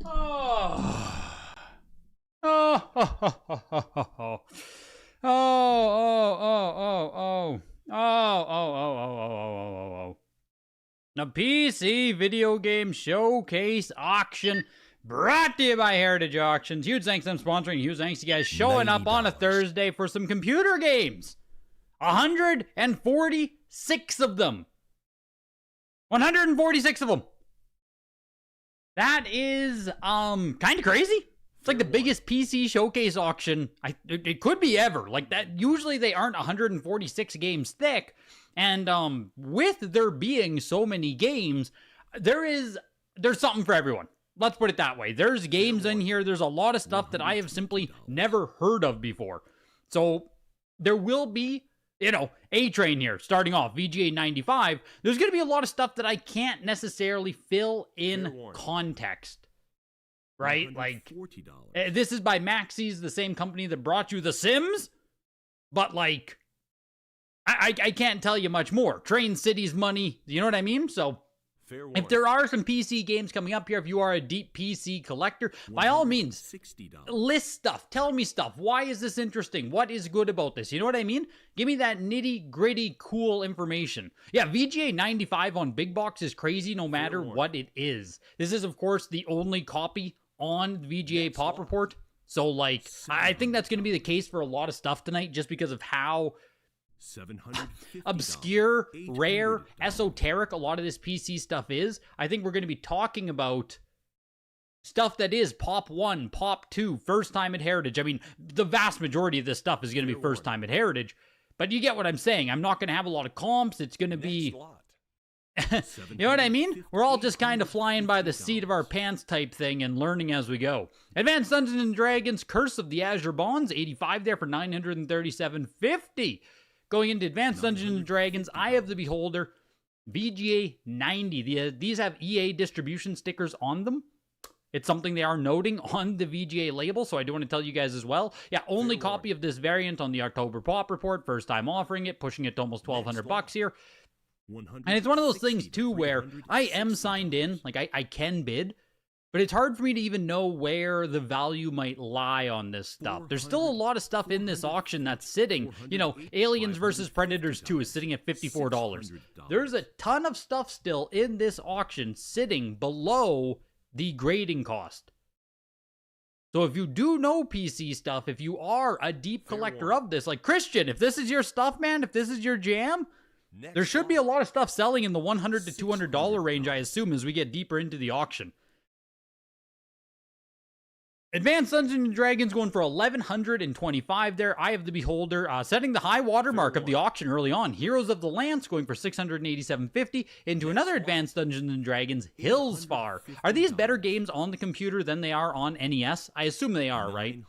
Oh. Oh. Oh. Oh. Oh. Oh. Oh. Oh. Oh. The PC Video Game Showcase Auction, brought to you by Heritage Auctions. Huge thanks to them sponsoring. Huge thanks to you guys showing up on a Thursday for some computer games. 146 of them. 146 of them. That is kind of crazy. It's like the biggest PC showcase auction it could be ever. Like that, usually they aren't 146 games thick. And with there being so many games, there's something for everyone. Let's put it that way. There's games in here. There's a lot of stuff that I have simply never heard of before. So there will be, A-Train here, starting off, VGA 95. There's going to be a lot of stuff that I can't necessarily fill in context. Right? Like, this is by Maxis, the same company that brought you The Sims. But, like, I can't tell you much more. Train City's money, you know what I mean? So, if there are some PC games coming up here, if you are a deep PC collector, by all means, list stuff. Tell me stuff. Why is this interesting? What is good about this? You know what I mean? Give me that nitty-gritty, cool information. Yeah, VGA 95 on Big Box is crazy no matter what it is. This is, of course, the only copy on the VGA Pop Report. So, like, I think that's going to be the case for a lot of stuff tonight just because of how obscure, rare, esoteric a lot of this PC stuff is. I think we're going to be talking about stuff that is Pop 1, Pop 2, first time at Heritage. I mean, the vast majority of this stuff is going to be first time at Heritage, but you get what I'm saying. I'm not going to have a lot of comps. It's going to be... you know what I mean? We're all just kind of flying by the seat of our pants type thing and learning as we go. Advanced Dungeons & Dragons Curse of the Azure Bonds, 85 there for 937.50. Going into Advanced Dungeons & Dragons, Eye of the Beholder, VGA 90. These have EA distribution stickers on them. It's something they are noting on the VGA label, so I do want to tell you guys as well. Yeah, only copy of this variant on the October Pop Report. First time offering it, pushing it to almost $1,200 here. And it's one of those things, too, where I am signed in. Like, I can bid. But it's hard for me to even know where the value might lie on this stuff. There's still a lot of stuff in this auction that's sitting. Aliens vs. Predators 2 is sitting at $54. There's a ton of stuff still in this auction sitting below the grading cost. So if you do know PC stuff, if you are a deep collector of this, like Christian, if this is your stuff, man, if this is your jam, there should be a lot of stuff selling in the $100 to $200 range, I assume, as we get deeper into the auction. Advanced Dungeons & Dragons going for $1,125 there. Eye of the Beholder, setting the high water mark of the auction early on. Heroes of the Lance going for $687.50 into another Advanced Dungeons & Dragons, Hillsfar. Are these better games on the computer than they are on NES? I assume they are, right?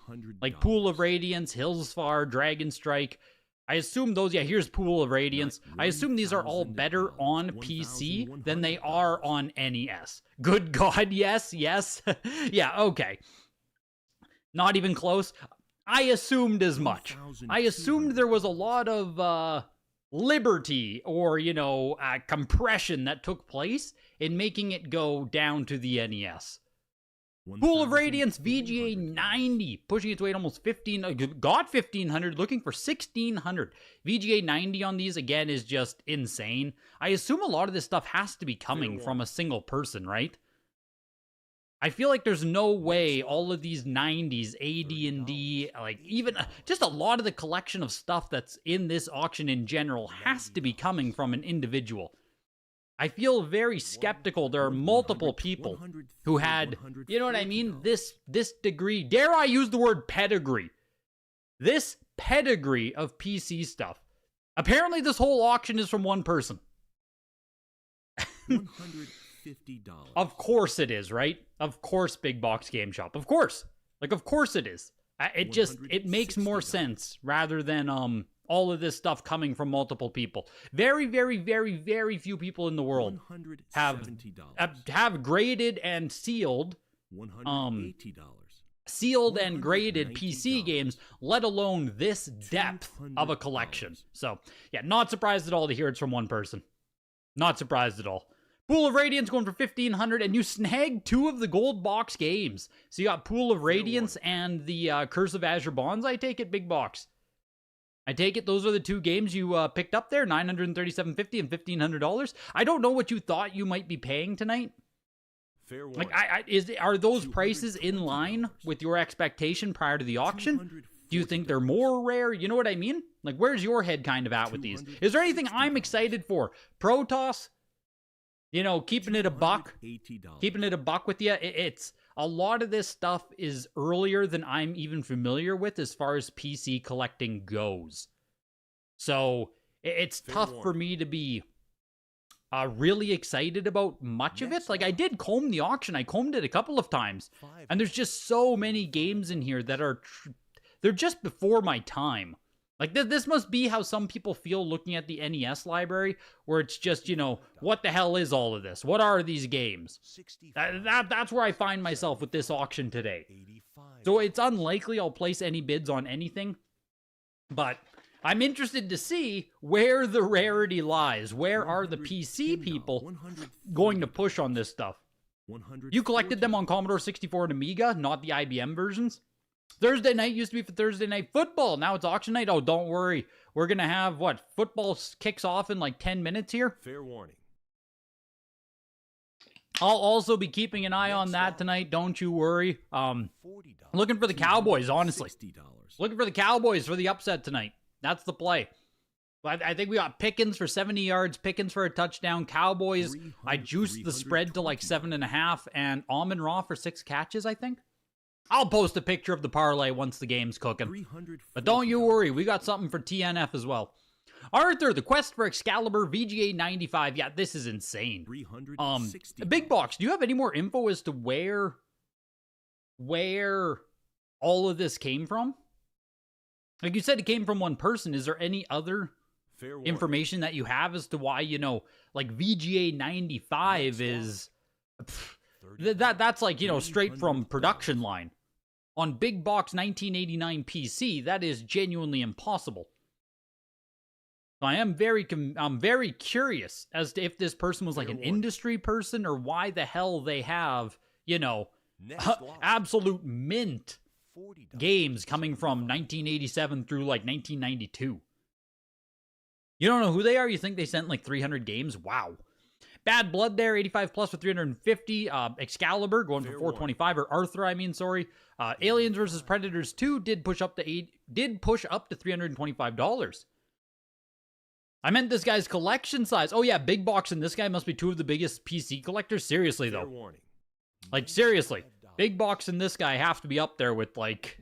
Like Pool of Radiance, Hillsfar, Dragon Strike. I assume those, yeah, here's Pool of Radiance. I assume these are all better on PC than they are on NES. Good God, yes. Yeah, okay. Not even close. I assumed as much. I assumed there was a lot of liberty or, compression that took place in making it go down to the NES. Pool of Radiance, VGA 90, pushing its way at almost 15, got 1,500, looking for 1,600. VGA 90 on these, again, is just insane. I assume a lot of this stuff has to be coming from a single person, right? I feel like there's no way all of these 90s, AD&D, like even just a lot of the collection of stuff that's in this auction in general has to be coming from an individual. I feel very skeptical. There are multiple people who had, you know what I mean, this degree, dare I use the word pedigree, this pedigree of PC stuff. Apparently this whole auction is from one person. $150. Of course it is, right? Of course, Big Box Game Shop. Of course. Like, of course it is. It makes more sense rather than all of this stuff coming from multiple people. Very, very, very, very few people in the world have graded and sealed sealed and graded PC games, let alone this depth of a collection. So, yeah, not surprised at all to hear it's from one person. Not surprised at all. Pool of Radiance going for 1,500, and you snagged 2 of the gold box games. So you got Pool of Radiance and the Curse of Azure Bonds, I take it, big box. I take it those are the 2 games you picked up there, $937.50 and $1,500. I don't know what you thought you might be paying tonight. Like, are those prices in line with your expectation prior to the auction? Do you think they're more rare? You know what I mean? Like, where's your head kind of at with these? Is there anything I'm excited for? Protoss? You know, keeping it a buck with you. It's a lot of this stuff is earlier than I'm even familiar with as far as PC collecting goes. So it's tough for me to be really excited about much of it. Like, I did comb the auction. I combed it a couple of times. And there's just so many games in here that are, they're just before my time. Like, this must be how some people feel looking at the NES library, where it's just, you know, what the hell is all of this? What are these games? That's where I find myself with this auction today. So it's unlikely I'll place any bids on anything, but I'm interested to see where the rarity lies. Where are the PC people going to push on this stuff? You collected them on Commodore 64 and Amiga, not the IBM versions? Thursday night used to be for Thursday Night Football. Now it's auction night. Oh, don't worry. We're going to have, what, football kicks off in like 10 minutes here? Fair warning. I'll also be keeping an eye on that tonight. Don't you worry. Looking for the Cowboys, honestly. Looking for the Cowboys for the upset tonight. That's the play. I think we got Pickens for 70 yards, Pickens for a touchdown. Cowboys, I juiced the spread to like 7.5, and Amon-Ra for 6 catches, I think. I'll post a picture of the parlay once the game's cooking. But don't you worry, we got something for TNF as well. Arthur, the quest for Excalibur, VGA 95. Yeah, this is insane. Big Box, do you have any more info as to where all of this came from? Like you said, it came from one person. Is there any other information that you have as to why, you know, like VGA 95 is... That's like, you know, straight from production line. On Big Box 1989 PC, that is genuinely impossible. I'm very curious as to if this person was like an industry person or why the hell they have, you know, absolute mint games coming from 1987 through like 1992. You don't know who they are? You think they sent like 300 games? Wow. Bad Blood there, 85 plus for 350. Excalibur going for 425, or Arthur, I mean, sorry. Aliens vs. Predators 2 did push up to $325. I meant this guy's collection size. Oh yeah, Big Box and this guy must be 2 of the biggest PC collectors. Seriously though. Like seriously. Big Box and this guy have to be up there with like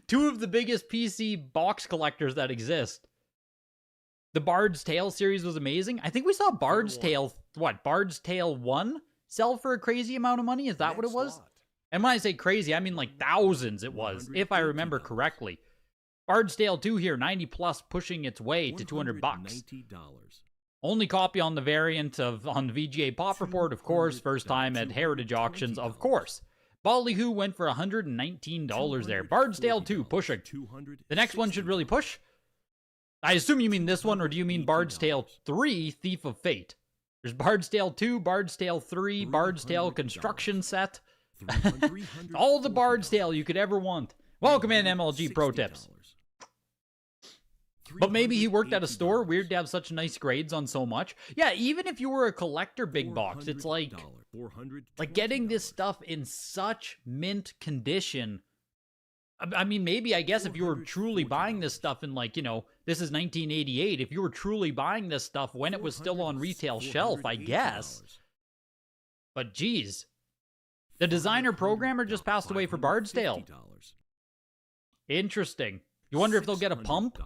2 of the biggest PC box collectors that exist. The Bard's Tale series was amazing. I think we saw Bard's Tale, Bard's Tale 1 sell for a crazy amount of money? Is that what it was? And when I say crazy, I mean like thousands it was, if I remember correctly. Bard's Tale 2 here, 90 plus, pushing its way to $200. Only copy on the variant on the VGA Pop Report, of course. First time at Heritage Auctions, of course. Ballyhoo went for $119 there. Bard's Tale 2 pushing. The next one should really push. I assume you mean this one, or do you mean Bard's Tale 3, Thief of Fate? There's Bard's Tale 2, Bard's Tale 3, Bard's Tale Construction Set. All the Bard's Tale you could ever want. Welcome in, MLG Pro Tips. But maybe he worked at a store. Weird to have such nice grades on so much. Yeah, even if you were a collector Big Box, it's like getting this stuff in such mint condition. I mean, maybe, I guess, if you were truly buying this stuff in, like, you know, this is 1988, if you were truly buying this stuff when it was still on retail shelf, I guess. But, geez. The designer programmer just passed away for Bard's Tale. Interesting. You wonder if they'll get a pump?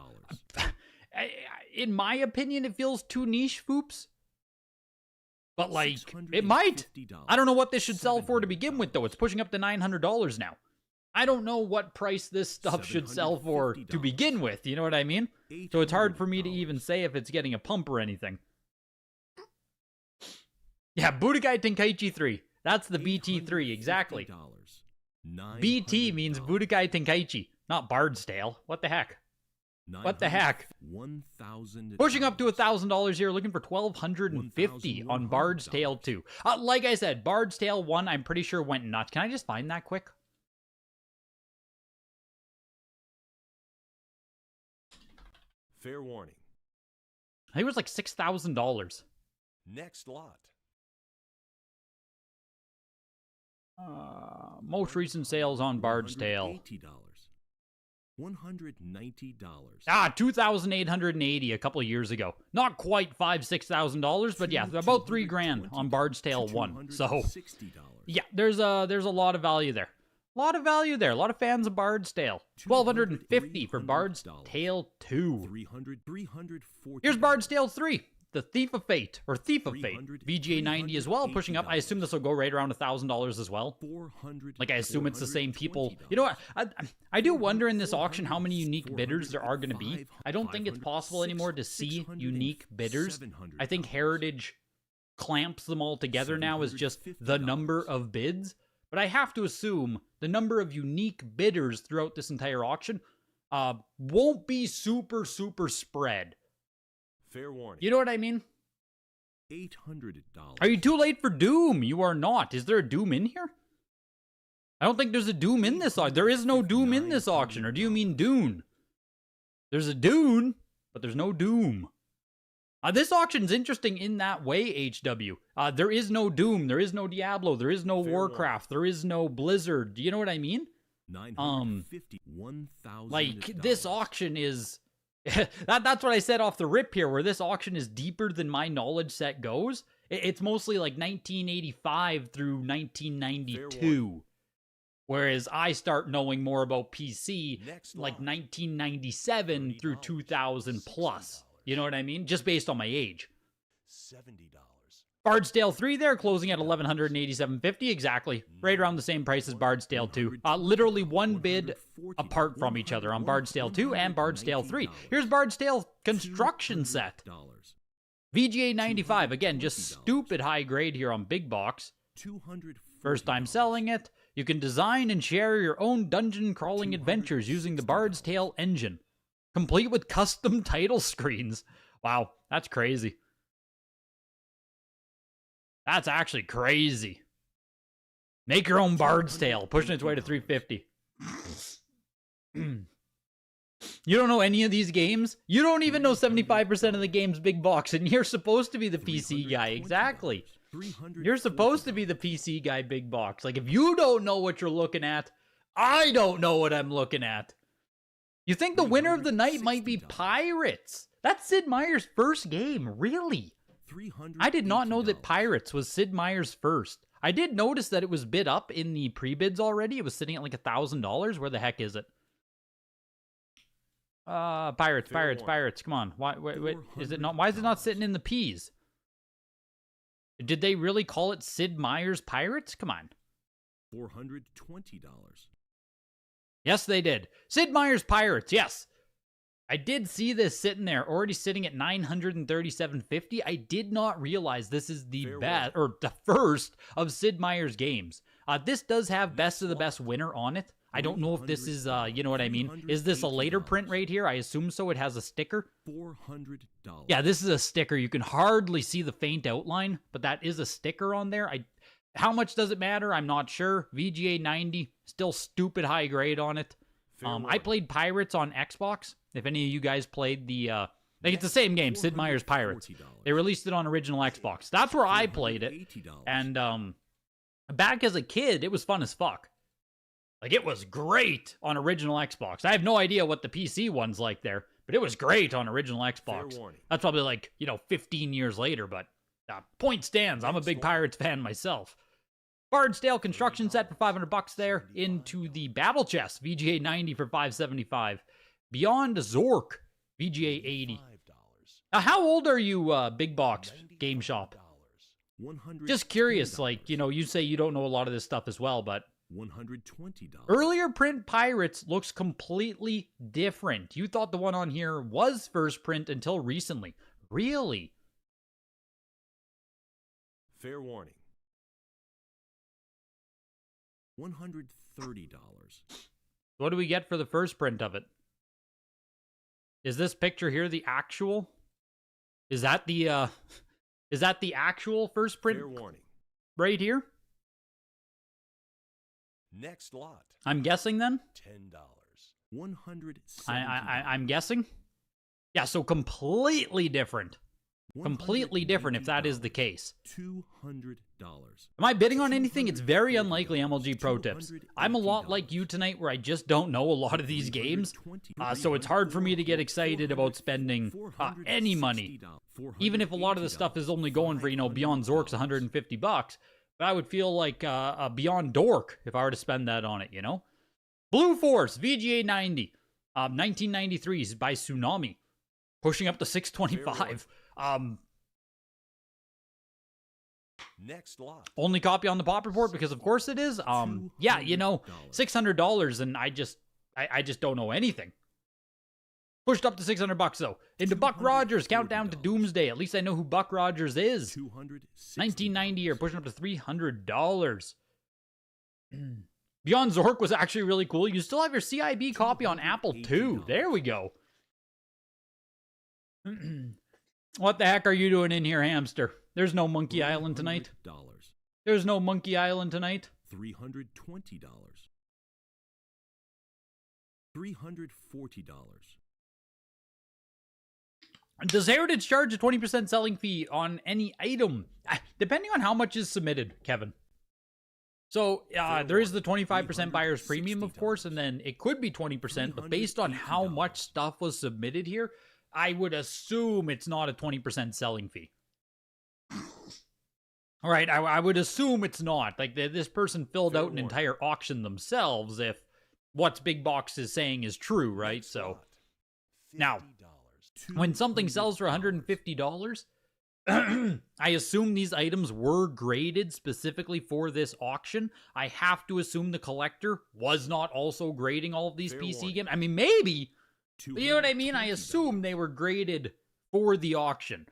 In my opinion, it feels too niche, Foops. But, like, it might. I don't know what this should sell for to begin with, though. It's pushing up to $900 now. I don't know what price this stuff should sell for to begin with, you know what I mean? So it's hard for me to even say if it's getting a pump or anything. Yeah, Budokai Tenkaichi 3. That's the BT3, exactly. BT means Budokai Tenkaichi, not Bard's Tale. What the heck? What the heck? Pushing up to $1,000 here, looking for $1,250 on Bard's Tale 2. Like I said, Bard's Tale 1, I'm pretty sure went nuts. Can I just find that quick? Fair warning. I think it was like $6,000. Next lot. Most recent sales on Bard's Tale. $80. $190. $2,880 a couple of years ago. Not quite $5,000-$6,000, but yeah, about $3,000 on Bard's Tale 1. So yeah, there's a lot of value there. A lot of value there. A lot of fans of Bard's Tale. $1,250 for Bard's Tale 2. Here's Bard's Tale 3. The Thief of Fate, or Thief of Fate. VGA 90 as well, pushing up. I assume this will go right around $1,000 as well. Like, I assume it's the same people. You know what? I do wonder in this auction how many unique bidders there are going to be. I don't think it's possible anymore to see unique bidders. I think Heritage clamps them all together now as just the number of bids. But I have to assume the number of unique bidders throughout this entire auction won't be super spread. Fair warning. You know what I mean? $800. Are you too late for Doom? You are not. Is there a Doom in here? I don't think there's a Doom in this auction. There is no Doom in this auction. Or do you mean Dune? There's a Dune, but there's no Doom. This auction's interesting in that way, HW. There is no Doom. There is no Diablo. There is no Warcraft. There is no Blizzard. Do you know what I mean? Like, this auction is... that's what I said off the rip here, where this auction is deeper than my knowledge set goes. It's mostly like 1985 through 1992. Whereas I start knowing more about PC like 1997 through 2000 plus. You know what I mean? Just based on my age. $70. Bard's Tale 3 there, closing at $1,187.50, exactly. Right around the same price as Bard's Tale 2. Literally one bid apart from each other on Bard's Tale 2 and Bard's Tale 3. Here's Bard's Tale construction set. VGA 95, again, just stupid high grade here on Big Box. First time selling it. You can design and share your own dungeon crawling adventures using the Bard's Tale engine. Complete with custom title screens. Wow, that's crazy. That's actually crazy. Make your own Bard's Tale, pushing its way to $350. You don't know any of these games? You don't even know 75% of the games Big Box, and you're supposed to be the PC guy. Exactly. You're supposed to be the PC guy, Big Box. Like, if you don't know what you're looking at, I don't know what I'm looking at. You think the winner of the night might be Pirates? That's Sid Meier's first game, really? I did not know that Pirates was Sid Meier's first. I did notice that it was bid up in the pre-bids already. It was sitting at like $1,000. Where the heck is it? Pirates. Come on. Why is it not? Why is it not sitting in the P's? Did they really call it Sid Meier's Pirates? Come on. $420. Yes, they did. Sid Meier's Pirates. Yes. I did see this sitting there, already sitting at $937.50. I did not realize this is the best, or the first of Sid Meier's games. This does have Best of the Best winner on it. I don't know if this is, you know what I mean? Is this a later print right here? I assume so. It has a sticker. $400. Yeah, this is a sticker. You can hardly see the faint outline, but that is a sticker on there. How much does it matter? I'm not sure. VGA 90, still stupid high grade on it. I played Pirates on Xbox. If any of you guys played the, like, it's the same game, Sid Meier's Pirates. They released it on original Xbox. That's where I played it. And back as a kid, it was fun as fuck. Like, it was great on original Xbox. I have no idea what the PC one's like there, but it was great on original Xbox. That's probably like, 15 years later, but point stands. I'm a big Pirates fan myself. Bard's Tale construction set for $500 there. Into the Battle Chest, VGA 90 for $575. Beyond Zork, VGA 80. Now, how old are you, Big Box Game Shop? Just curious, like, you say you don't know a lot of this stuff as well, but $120. earlier print Pirates looks completely different. You thought the one on here was first print until recently. Really? Fair warning. $130. What do we get for the first print of it? Is this picture here the actual? Is that the actual first print Fair warning. right here? Next lot. I'm guessing then. $10. $170. I'm guessing. Yeah, so completely different. Completely different if that is the case. $200. Am I bidding on anything? It's very unlikely, MLG Pro Tips. I'm a lot like you tonight where I just don't know a lot of these games. So it's hard for me to get excited about spending any money. Even if a lot of the stuff is only going for, Beyond Zork's $150. But I would feel like a Beyond Dork if I were to spend that on it, Blue Force, VGA 90. 1993 is by Tsunami. Pushing up to 625. Next lot. Only copy on the Pop Report because of course it is. Yeah, $600 and I just don't know anything. Pushed up to $600 though. Into Buck Rogers, Countdown to Doomsday. At least I know who Buck Rogers is. 1990 or pushing up to $300. Beyond Zork was actually really cool. You still have your CIB copy on Apple too. There we go. What the heck are you doing in here, hamster? There's no Monkey Island tonight. There's no Monkey Island tonight. $320. $340. Does Heritage charge a 20% selling fee on any item? Depending on how much is submitted, Kevin. So, there is the 25% buyer's premium, of course, and then it could be 20%, but based on how much stuff was submitted here, I would assume it's not a 20% selling fee. All right, I would assume it's not. Like, this person filled out an entire auction themselves if what's Big Box is saying is true, right? So, now, when something sells for $150, I assume these items were graded specifically for this auction. I have to assume the collector was not also grading all of these PC games. I mean, maybe, but you know what I mean? I assume they were graded for the auction.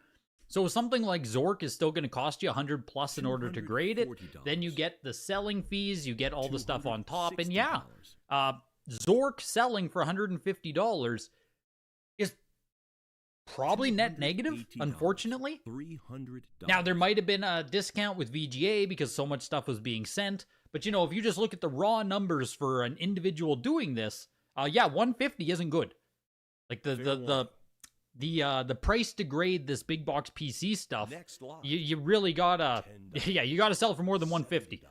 So something like Zork is still going to cost you $100 plus in order to grade it. Then you get the selling fees, you get all the stuff on top, and yeah, Zork selling for $150 is probably net negative, unfortunately. Now, there might have been a discount with VGA because so much stuff was being sent. But, if you just look at the raw numbers for an individual doing this, yeah, $150 isn't good. Like, the price to grade this big box PC stuff, you really gotta, yeah, you gotta sell for more than $150.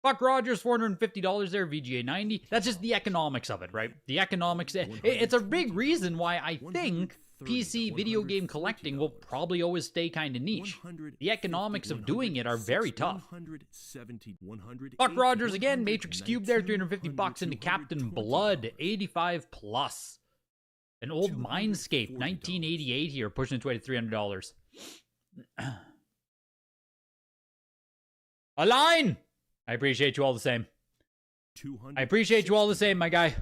Buck Rogers, $450 there, VGA 90. That's just the economics of it, right? The economics, it's a big reason why I think PC video game collecting will probably always stay kind of niche. The economics of doing it are very tough. Buck Rogers again, Matrix Cube there, $350 into Captain Blood, 85 plus. An old Mindscape, 1988 here, pushing its way to $300. Align! I appreciate you all the same. I appreciate you all the same, my guy.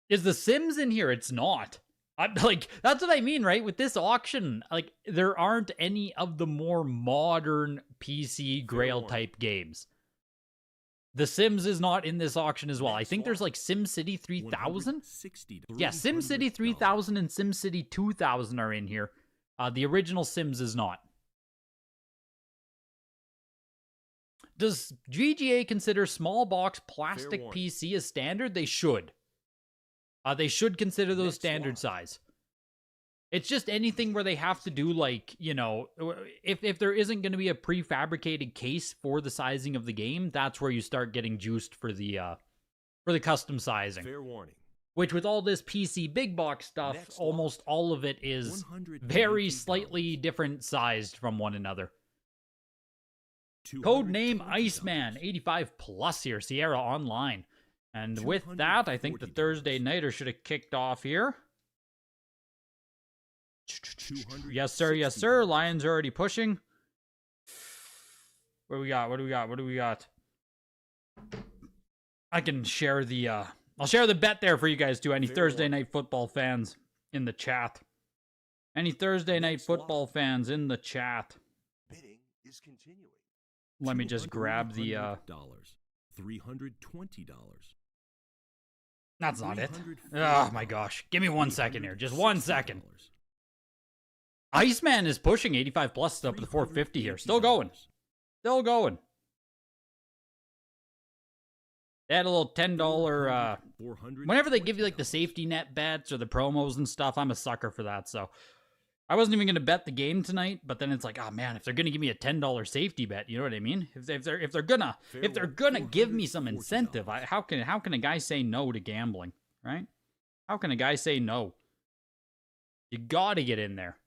Is The Sims in here? It's not. That's what I mean, right? With this auction, there aren't any of the more modern PC Grail type games. The Sims is not in this auction as well. I think there's SimCity 3000. Yeah, SimCity 3000 and SimCity 2000 are in here. The original Sims is not. Does GGA consider small box plastic PC as standard? They should. They should consider those standard size. It's just anything where they have to do if there isn't going to be a prefabricated case for the sizing of the game, that's where you start getting juiced for the custom sizing. Fair warning. Which with all this PC big box stuff, almost all of it is very slightly different sized from one another. Codename Iceman, 85 plus here, Sierra Online. And with that, I think the Thursday Nighter should have kicked off here. Yes, sir. Yes, sir. Lions are already pushing. What do we got? What do we got? What do we got? I can share the, I'll share the bet there for you guys too. Any Thursday Night Football fans in the chat. Any Thursday Night Football fans in the chat. Bidding is continuing. Let me just grab the, $320. That's not it. Oh my gosh. Give me 1 second here. Just 1 second. Iceman is pushing 85 plus up to the 450 here. Still going. Still going. They had a little $10, whenever they give you like the safety net bets or the promos and stuff, I'm a sucker for that. So I wasn't even going to bet the game tonight, but then it's like, oh man, if they're going to give me a $10 safety bet, you know what I mean? If they're gonna give me some incentive, how can a guy say no to gambling, right? How can a guy say no? You got to get in there.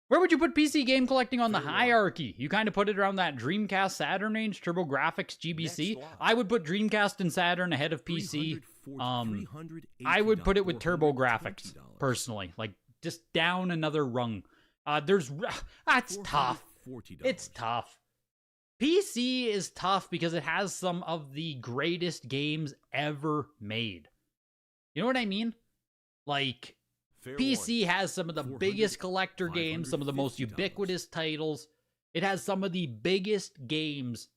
Where would you put PC game collecting on the hierarchy? You kind of put it around that Dreamcast Saturn range, TurboGrafx, GBC. I would put Dreamcast and Saturn ahead of PC. I would put it with TurboGrafx, personally. Like, just down another rung. That's tough. It's tough. PC is tough because it has some of the greatest games ever made. You know what I mean? Like, PC has some of the biggest collector games, some of the most ubiquitous titles. It has some of the biggest games,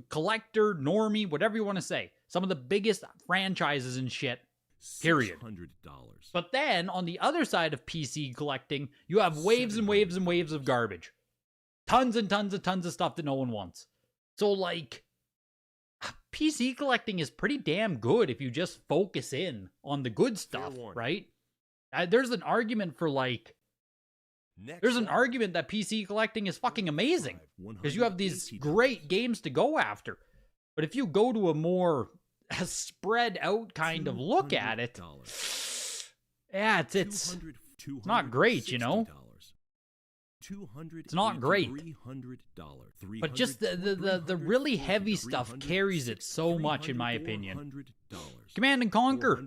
collector, normie, whatever you want to say. Some of the biggest franchises and shit, period. But then, on the other side of PC collecting, you have waves and waves and waves of garbage. Tons and tons of stuff that no one wants. So, like, PC collecting is pretty damn good if you just focus in on the good stuff, right? There's an argument for, like, there's an argument that PC collecting is fucking amazing. Because you have these great games to go after. But if you go to a more spread out kind of look at it, yeah, it's not great, you know? It's not great. But just the really heavy stuff carries it so much, in my opinion. Command and Conquer.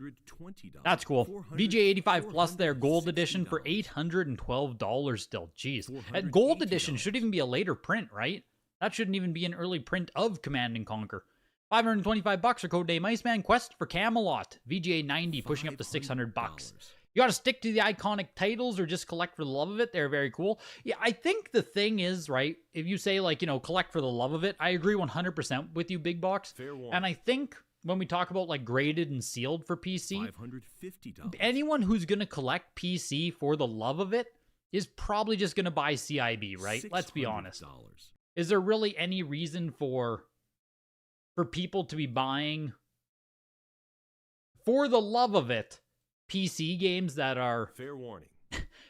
That's cool. VGA 85 Plus there, Gold Edition for $812 still. Jeez. Gold Edition should even be a later print, right? That shouldn't even be an early print of Command and Conquer. $525 for Codename Iceman. Quest for Camelot. VGA 90 pushing up to $600. You got to stick to the iconic titles or just collect for the love of it. They're very cool. Yeah, I think the thing is, right, if you say, like, you know, collect for the love of it, I agree 100% with you, Big Box. And I think when we talk about, like, graded and sealed for PC, anyone who's going to collect PC for the love of it is probably just going to buy CIB, right? Let's be honest. Is there really any reason for people to be buying, for the love of it, PC games that are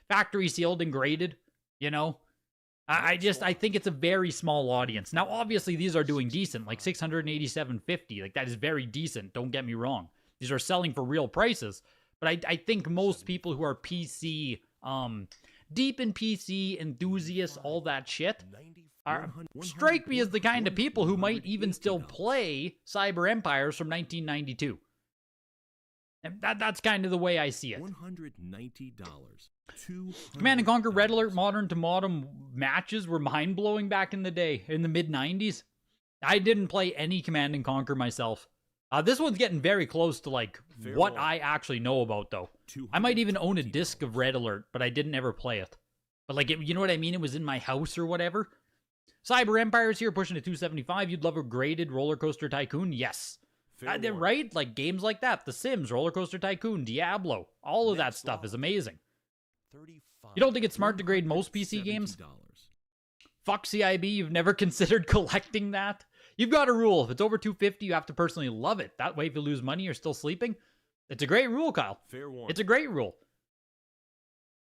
factory sealed and graded, you know? I think it's a very small audience. Now, obviously, these are doing decent, like $687.50. Like, that is very decent, don't get me wrong. These are selling for real prices. But I think most people who are PC, deep in PC, enthusiasts, all that shit, strike me as the kind of people who might even still play Cyber Empires from 1992. And that's kind of the way I see it. $190. Command & Conquer Red Alert Modern to Modern matches were mind-blowing back in the day, in the mid-90s. I didn't play any Command & Conquer myself. This one's getting very close to, like, what I actually know about, though. I might even own a disc of Red Alert, but I didn't ever play it. But, like, you know what I mean? It was in my house or whatever. Cyber Empires here, pushing to $275. You'd love a graded Roller Coaster Tycoon? Yes. Right? Like, games like that. The Sims, Roller Coaster Tycoon, Diablo. All of that stuff is amazing. You don't think it's smart to grade most PC games? Fuck CIB, you've never considered collecting that? You've got a rule. If it's over $250, you have to personally love it. That way, if you lose money, you're still sleeping. It's a great rule, Kyle. It's a great rule.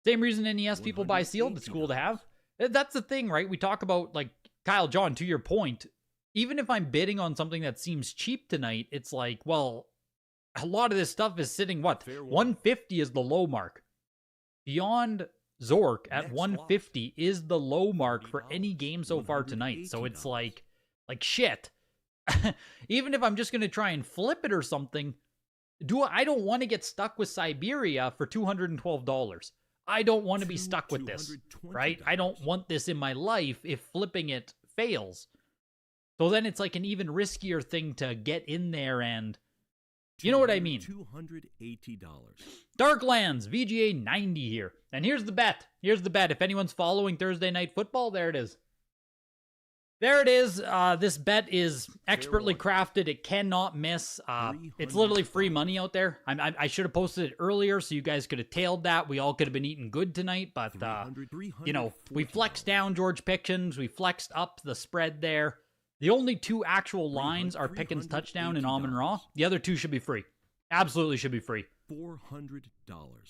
Same reason NES people buy sealed. It's cool to have. That's the thing, right? We talk about, like, Kyle, John, to your point, even if I'm bidding on something that seems cheap tonight, it's like, well, a lot of this stuff is sitting, what? 150 is the low mark. Beyond Zork at 150 is the low mark for any game so far tonight. So it's like shit. Even if I'm just going to try and flip it or something, I don't want to get stuck with Siberia for $212. I don't want to be stuck with this, right? I don't want this in my life if flipping it fails. So then it's like an even riskier thing to get in there and, you know what I mean? $280. Darklands, VGA 90 here. And here's the bet. If anyone's following Thursday Night Football, there it is. There it is. This bet is expertly crafted. It cannot miss. It's literally free money out there. I should have posted it earlier so you guys could have tailed that. We all could have been eating good tonight, but, you know, we flexed down George Pickens. We flexed up the spread there. The only two actual lines are Pickens touchdown and Amon-Ra. The other two should be free. Absolutely should be free. $400.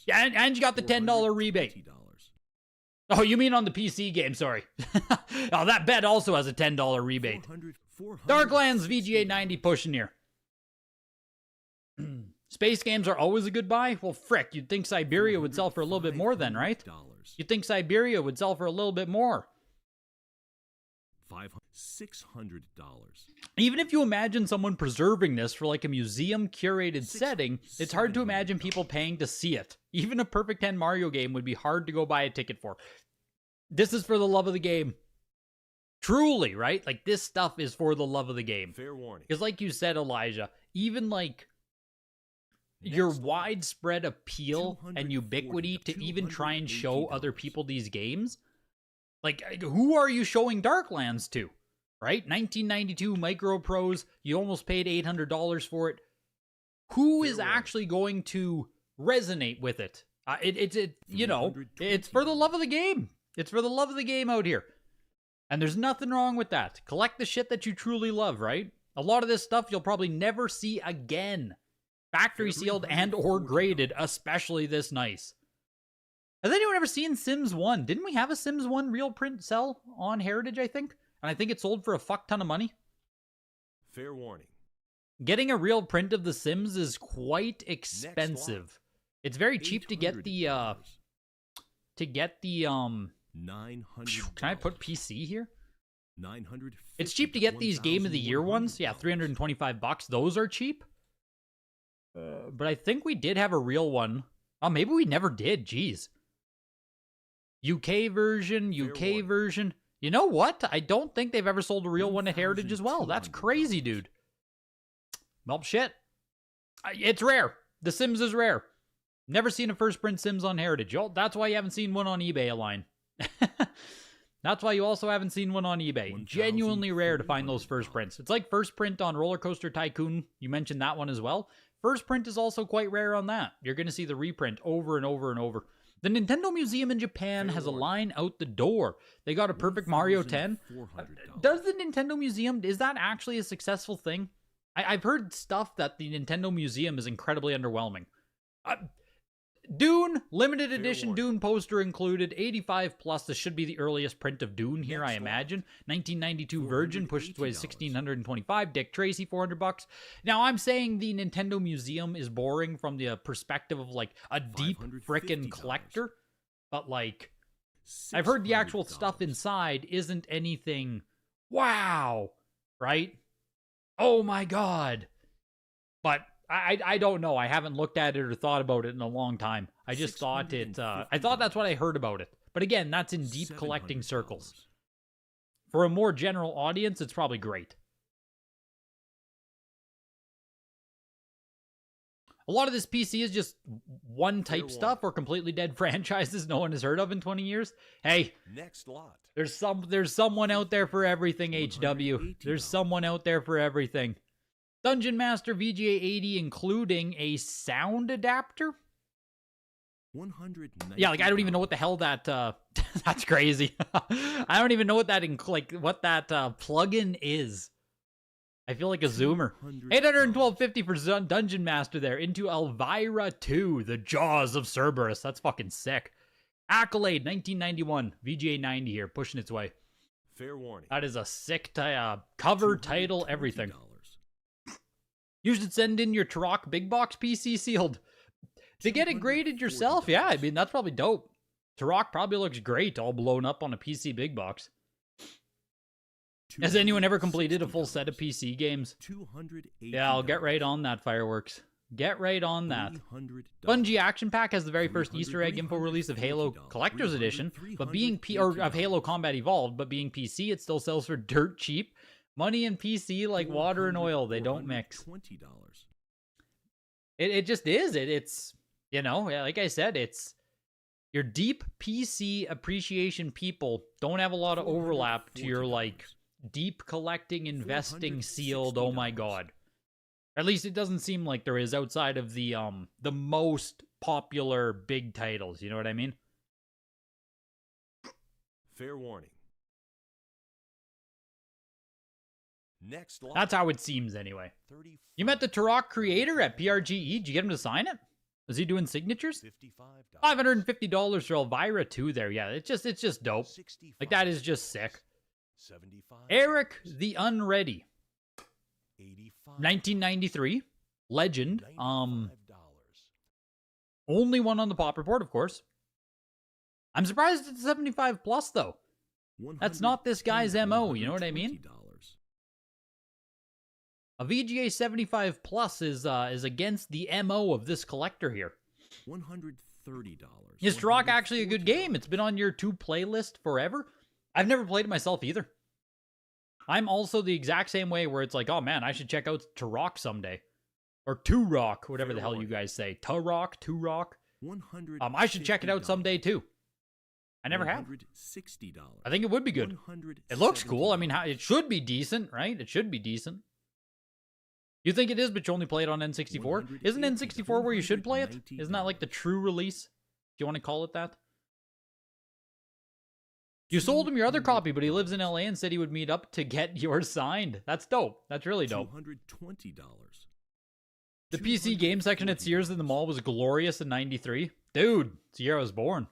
Yeah, and you got the $10 rebate. Oh, you mean on the PC game, sorry. Oh, that bet also has a $10 rebate. Darklands VGA 90 pushing here. Space games are always a good buy? Well, frick, you'd think Siberia would sell for a little bit more then, right? You'd think Siberia would sell for a little bit more. $600. Even if you imagine someone preserving this for like a museum curated setting, it's hard to imagine people paying to see it. Even a Perfect 10 Mario game would be hard to go buy a ticket for. This is for the love of the game. Truly, right? Like, this stuff is for the love of the game. Fair warning. Because like you said, Elijah, even like your widespread appeal and ubiquity to even try and show other people these games, like, who are you showing Darklands to? Right? 1992 Micro Pros, you almost paid $800 for it. Who is actually going to resonate with it? You know, it's for the love of the game. It's for the love of the game out here. And there's nothing wrong with that. Collect the shit that you truly love, right? A lot of this stuff you'll probably never see again. Factory sealed and or graded, especially this nice. Has anyone ever seen Sims 1? Didn't we have a Sims 1 real print sell on Heritage, I think? And I think it sold for a fuck ton of money. Fair warning. Getting a real print of The Sims is quite expensive. It's very cheap to get the, $900. Can I put PC here? $950. It's cheap to get these Game of the Year ones. Yeah, $325. Those are cheap. But I think we did have a real one. Oh, maybe we never did. Jeez. UK version. You know what? I don't think they've ever sold a real one at Heritage as well. That's crazy, dude. Well, shit. It's rare. The Sims is rare. Never seen a first print Sims on Heritage. That's why you haven't seen one on eBay, Align. That's why you also haven't seen one on eBay. Genuinely rare to find those first prints. It's like first print on Roller Coaster Tycoon. You mentioned that one as well. First print is also quite rare on that. You're going to see the reprint over and over and over. The Nintendo Museum in Japan has a line out the door. They got a Perfect Mario 10. Does the Nintendo Museum, is that actually a successful thing? I've heard stuff that the Nintendo Museum is incredibly underwhelming. Dune, limited edition Dune poster included, 85 plus. This should be the earliest print of Dune here, I imagine. 1992 Virgin pushed its way to 1625. Dick Tracy, $400. Now, I'm saying the Nintendo Museum is boring from the perspective of like a deep frickin' collector, but like, I've heard the actual stuff inside isn't anything wow, right? Oh my god. But I don't know. I haven't looked at it or thought about it in a long time. I just thought it, I thought that's what I heard about it. But again, that's in deep collecting circles. For a more general audience, it's probably great. A lot of this PC is just one type stuff or completely dead franchises no one has heard of in 20 years. Hey, next lot. There's someone out there for everything, HW. There's someone out there for everything. Dungeon Master VGA 80, including a sound adapter. Yeah, like I don't even know what the hell that. That's crazy. I don't even know what that plugin is. I feel like a zoomer. $812.50 for Dungeon Master there. Into Elvira 2, The Jaws of Cerberus. That's fucking sick. Accolade 1991, VGA 90 here, pushing its way. Fair warning. That is a sick cover, title, everything. You should send in your Turok big box PC sealed. To get it graded yourself, yeah, I mean, that's probably dope. Turok probably looks great, all blown up on a PC big box. Has anyone ever completed a full set of PC games? Yeah, I'll get right on that, Fireworks. Get right on that. Bungie Action Pack has the very first Easter egg info release of Halo Collector's Edition, but being of Halo Combat Evolved, but being PC, it still sells for dirt cheap. Money and PC like water and oil, they don't mix. It just is. It's, you know, like I said, it's your deep PC appreciation people don't have a lot of overlap to your like deep collecting, investing sealed. Oh my god. At least it doesn't seem like there is outside of the most popular big titles. You know what I mean? Fair warning. Next lot. That's how it seems anyway. 35. You met the Turok creator at PRGE. Did you get him to sign it? Is he doing signatures? $55. $550 for Elvira too there. Yeah, it's just dope. 65. Like that is just sick. 75. Eric the Unready. 85. 1993. Legend. $95. Only one on the pop report, of course. I'm surprised it's 75 plus though. That's not this guy's MO, you know what I mean? $120. A VGA 75 plus is against the MO of this collector here. $130. Is Turok actually a good game? It's been on your 2 playlist forever. I've never played it myself either. I'm also the exact same way where it's like, oh man, I should check out Turok someday. Or Turok, whatever the hell you guys say. Turok. I should check it out someday too. I never have. $160. I think it would be good. It looks cool. I mean, it should be decent, right? It should be decent. You think it is, but you only play it on N64? Isn't N64 where you should play it? Isn't that like the true release? Do you want to call it that? You sold him your other copy, but he lives in LA and said he would meet up to get yours signed. That's dope. That's really dope. $220. The PC game section at Sears in the mall was glorious in 93. Dude, it's the year I was born.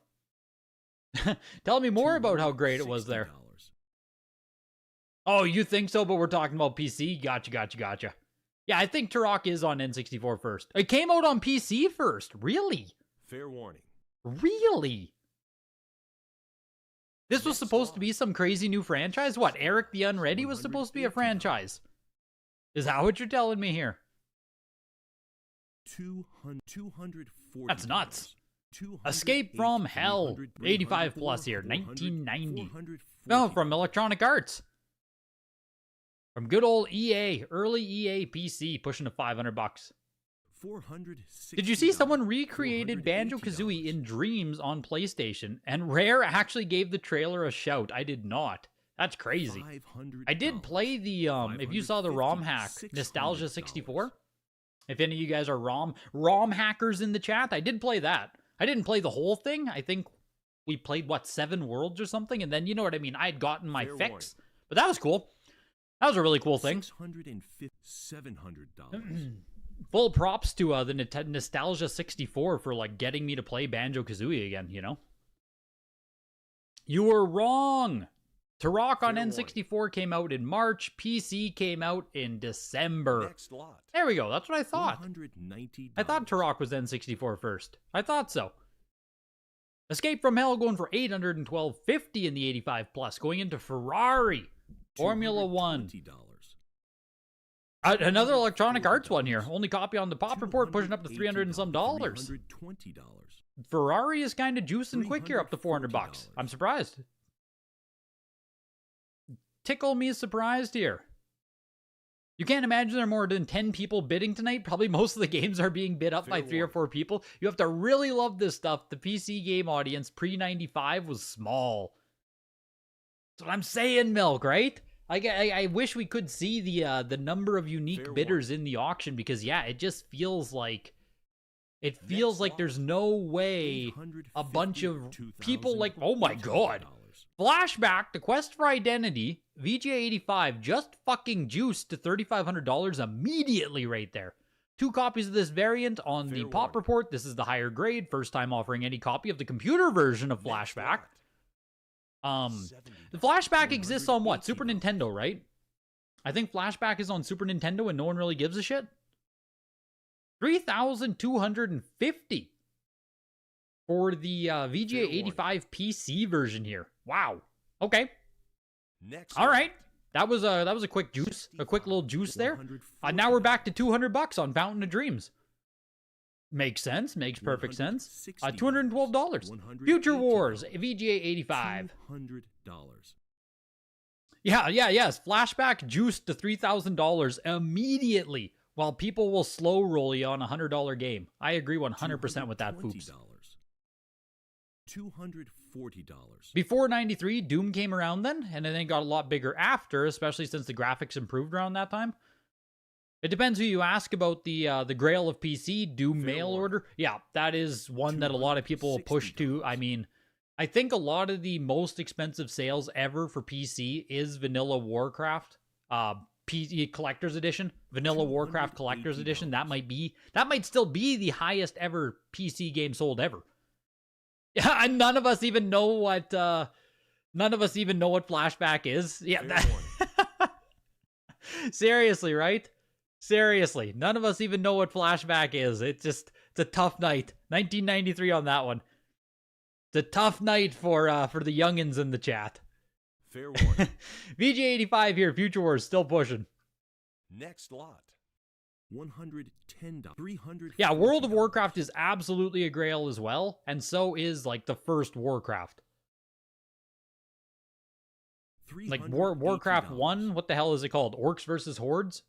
Tell me more about how great it was there. Oh, you think so, but we're talking about PC? Gotcha. Yeah, I think Turok is on N64 first. It came out on PC first. Really? Fair warning. Really? This was supposed to be some crazy new franchise? What, Eric the Unready was supposed to be a franchise? Is that what you're telling me here? $240. That's nuts. Escape from Hell. 85 plus here. 1990. No, from Electronic Arts. From good old EA. Early EA PC. Pushing to $500. Did you see someone recreated Banjo-Kazooie in Dreams on PlayStation? And Rare actually gave the trailer a shout. I did not. That's crazy. I did play the, if you saw the ROM hack, Nostalgia 64. If any of you guys are ROM hackers in the chat, I did play that. I didn't play the whole thing. I think we played, what, 7 worlds or something? And then, you know what I mean? I had gotten my fix. But that was cool. That was a really cool thing. $700. Full props to the Nostalgia 64 for, like, getting me to play Banjo-Kazooie again, you know? You were wrong! Turok on N64 came out in March. PC came out in December. Next lot. There we go. That's what I thought. $190. I thought Turok was N64 first. I thought so. Escape from Hell going for $812.50 in the 85 plus. Going into Ferrari. Formula 1. Another Electronic Arts one here. Only copy on the pop report, pushing up to $300 and some dollars. Ferrari is kind of juicing quick here, up to $400. I'm surprised. Tickle me surprised here. You can't imagine there are more than 10 people bidding tonight. Probably most of the games are being bid up by 3 or 4 people. You have to really love this stuff. The PC game audience pre-95 was small. That's what I'm saying, Milk, right? I wish we could see the number of unique bidders in the auction, because yeah, it just feels like there's no way a bunch of people like, oh my god. Flashback, the Quest for Identity, VGA 85 just fucking juiced to $3,500 immediately right there. 2 copies of this variant on the pop report. This is the higher grade, first time offering any copy of the computer version of Flashback. The Flashback exists on what? Super Nintendo, right? I think Flashback is on Super Nintendo and no one really gives a shit. $3,250 for the VGA 85 PC version here. Wow. Okay. All right. That was a quick juice, a quick little juice there. Now we're back to $200 on Fountain of Dreams. Makes sense. Makes perfect sense. $212. Future Wars, VGA 85. Yes. Flashback juiced to $3,000 immediately, while people will slow roll you on a $100 game. I agree 100% with that, Foops. $240. Before 93, Doom came around then, and then it got a lot bigger after, especially since the graphics improved around that time. It depends who you ask about the Grail of PC, Doom mail order. Yeah, that is one that a lot of people push to. I mean, I think a lot of the most expensive sales ever for PC is Vanilla Warcraft, PC Collector's Edition, Vanilla Warcraft Collector's Edition. That might still be the highest ever PC game sold ever. Yeah, and none of us even know what Flashback is. Yeah, seriously, right? Seriously, none of us even know what Flashback is. It's a tough night. 1993 on that one. It's a tough night for the youngins in the chat. Fair warning. VJ85 here, Future Wars still pushing. Next lot. $110. $300. Yeah, World of Warcraft is absolutely a grail as well, and so is like the first Warcraft. Like Warcraft 1, what the hell is it called? Orcs versus Hordes?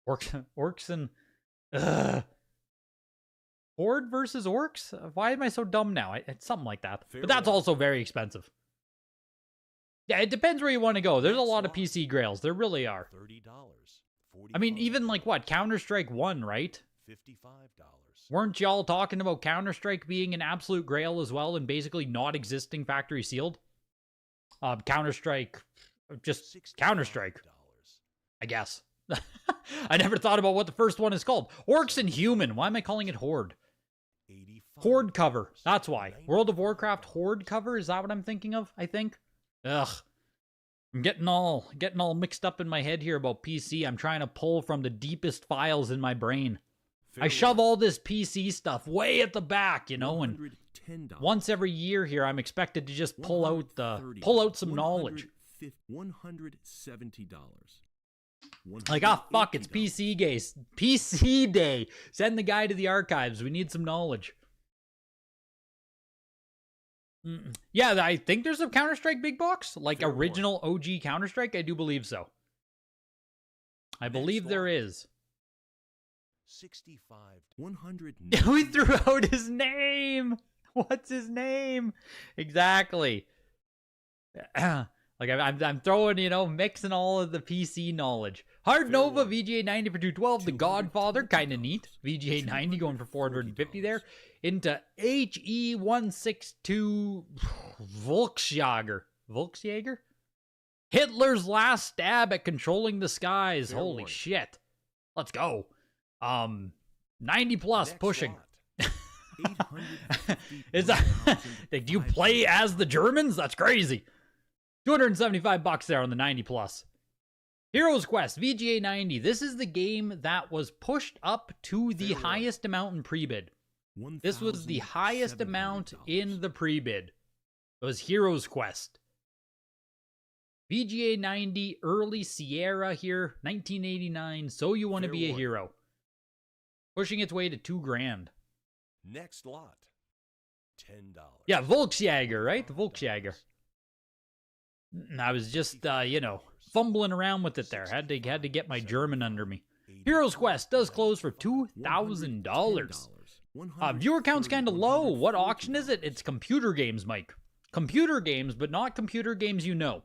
Orcs and Horde versus Orcs? Why am I so dumb now? It's something like that. But that's also very expensive. Yeah, it depends where you want to go. There's a lot of PC grails. There really are. $30. I mean, even like what? Counter-Strike 1, right? $55. Weren't y'all talking about Counter-Strike being an absolute grail as well and basically not existing factory sealed? Counter-Strike, just Counter-Strike, I guess. I never thought about what the first one is called. Orcs and Human. Why am I calling it Horde? Horde cover. That's why. World of Warcraft Horde cover. Is that what I'm thinking of? I think. Ugh. I'm getting all mixed up in my head here about PC. I'm trying to pull from the deepest files in my brain. I shove all this PC stuff way at the back, you know, and once every year here, I'm expected to just pull out some knowledge. $170. Like, fuck, it's PC Day. PC Day. Send the guy to the archives. We need some knowledge. Yeah, I think there's a Counter-Strike big box. Like original OG Counter-Strike. I do believe so. I believe there is. 65. 100. We threw out his name. What's his name? Exactly. Like I'm throwing, you know, mixing all of the PC knowledge. Hard Nova, VGA 90 for 212. The Godfather, kind of neat. VGA 90 going for 450 there. Into HE162 Volksjager. Hitler's last stab at controlling the skies. Holy shit. Let's go. 90 plus pushing. Is that, do you play as the Germans? That's crazy. $275 there on the 90 plus. Heroes Quest VGA 90. This is the game that was pushed up to the highest amount in pre-bid. This was the highest amount in the pre-bid. It was Heroes Quest. VGA 90 early Sierra here, 1989. So You Want to Be a Hero. Pushing its way to $2,000. Next lot. $10. Yeah, Volksjager, right? The Volksjager. I was just, you know, fumbling around with it there. Had to get my German under me. Heroes Quest does close for $2,000. Viewer count's kind of low. What auction is it? It's computer games, Mike. Computer games, but not computer games you know.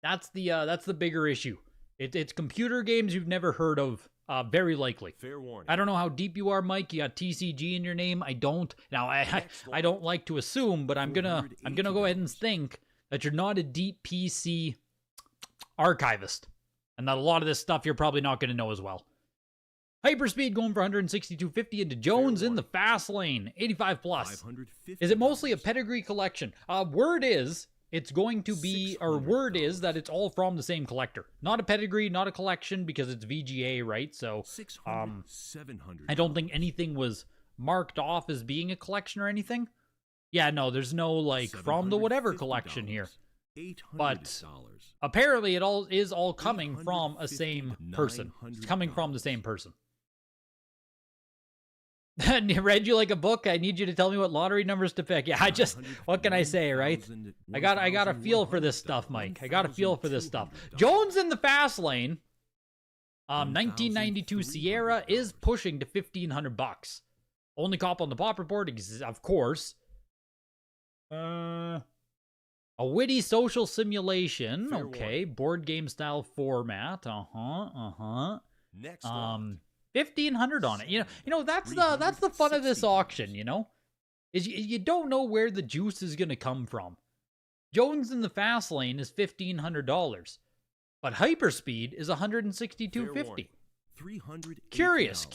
That's the bigger issue. It's computer games you've never heard of. Very likely. Fair warning. I don't know how deep you are, Mike. You got TCG in your name. I don't. Now I don't like to assume, but I'm gonna go ahead and think that you're not a deep PC archivist, and that a lot of this stuff you're probably not going to know as well. Hyperspeed going for 162.50 into Jones in the fast lane, 85 plus. Is it mostly a pedigree collection? Word is it's going to be, or word is that it's all from the same collector. Not a pedigree, not a collection, because it's VGA, right? So, I don't think anything was marked off as being a collection or anything. Yeah, no, there's no, like, from the whatever collection here. But apparently it all is all coming from a same person. It's coming from the same person. Read you like a book. I need you to tell me what lottery numbers to pick. Yeah, what can I say, right? I got a feel for this stuff, Mike. I got a feel for this stuff. Jones in the fast lane. 1992 Sierra is pushing to $1,500. Only cop on the pop report, of course. A witty social simulation. Fair Okay, board game style format. Next lot. 1,500 on it. That's the fun of this auction. Is you don't know where the juice is gonna come from. Jones in the fast lane is $1,500, but hyperspeed is $162.50. Curious.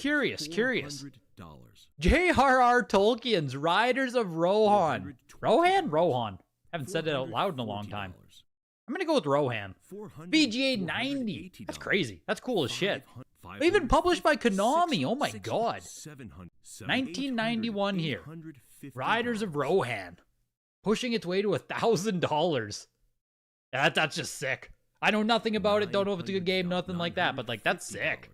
J.R.R. Tolkien's Riders of Rohan. Rohan? Haven't said it out loud in a long time. I'm gonna go with Rohan. VGA 90. That's crazy. That's cool as shit. Even published by Konami. Oh my god. 1991 here. Riders of Rohan. Pushing its way to $1,000. That's just sick. I know nothing about it. Don't know if it's a good game. Nothing like that. But that's sick.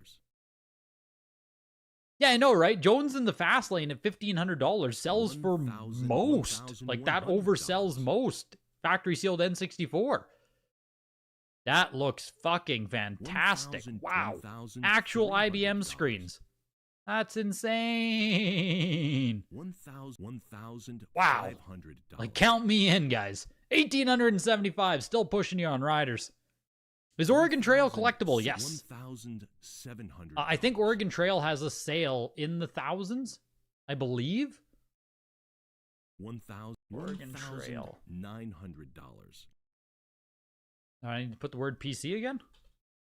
Yeah, I know, right? Jones in the fast lane at $1,500 sells for most. That oversells most factory sealed N64. That looks fucking fantastic. Wow. Actual IBM screens. That's insane. Wow. Count me in, guys. 1,875. Still pushing you on Riders. Is Oregon Trail collectible? Yes. I think Oregon Trail has a sale in the thousands, I believe. Oregon Trail. $900. I need to put the word PC again.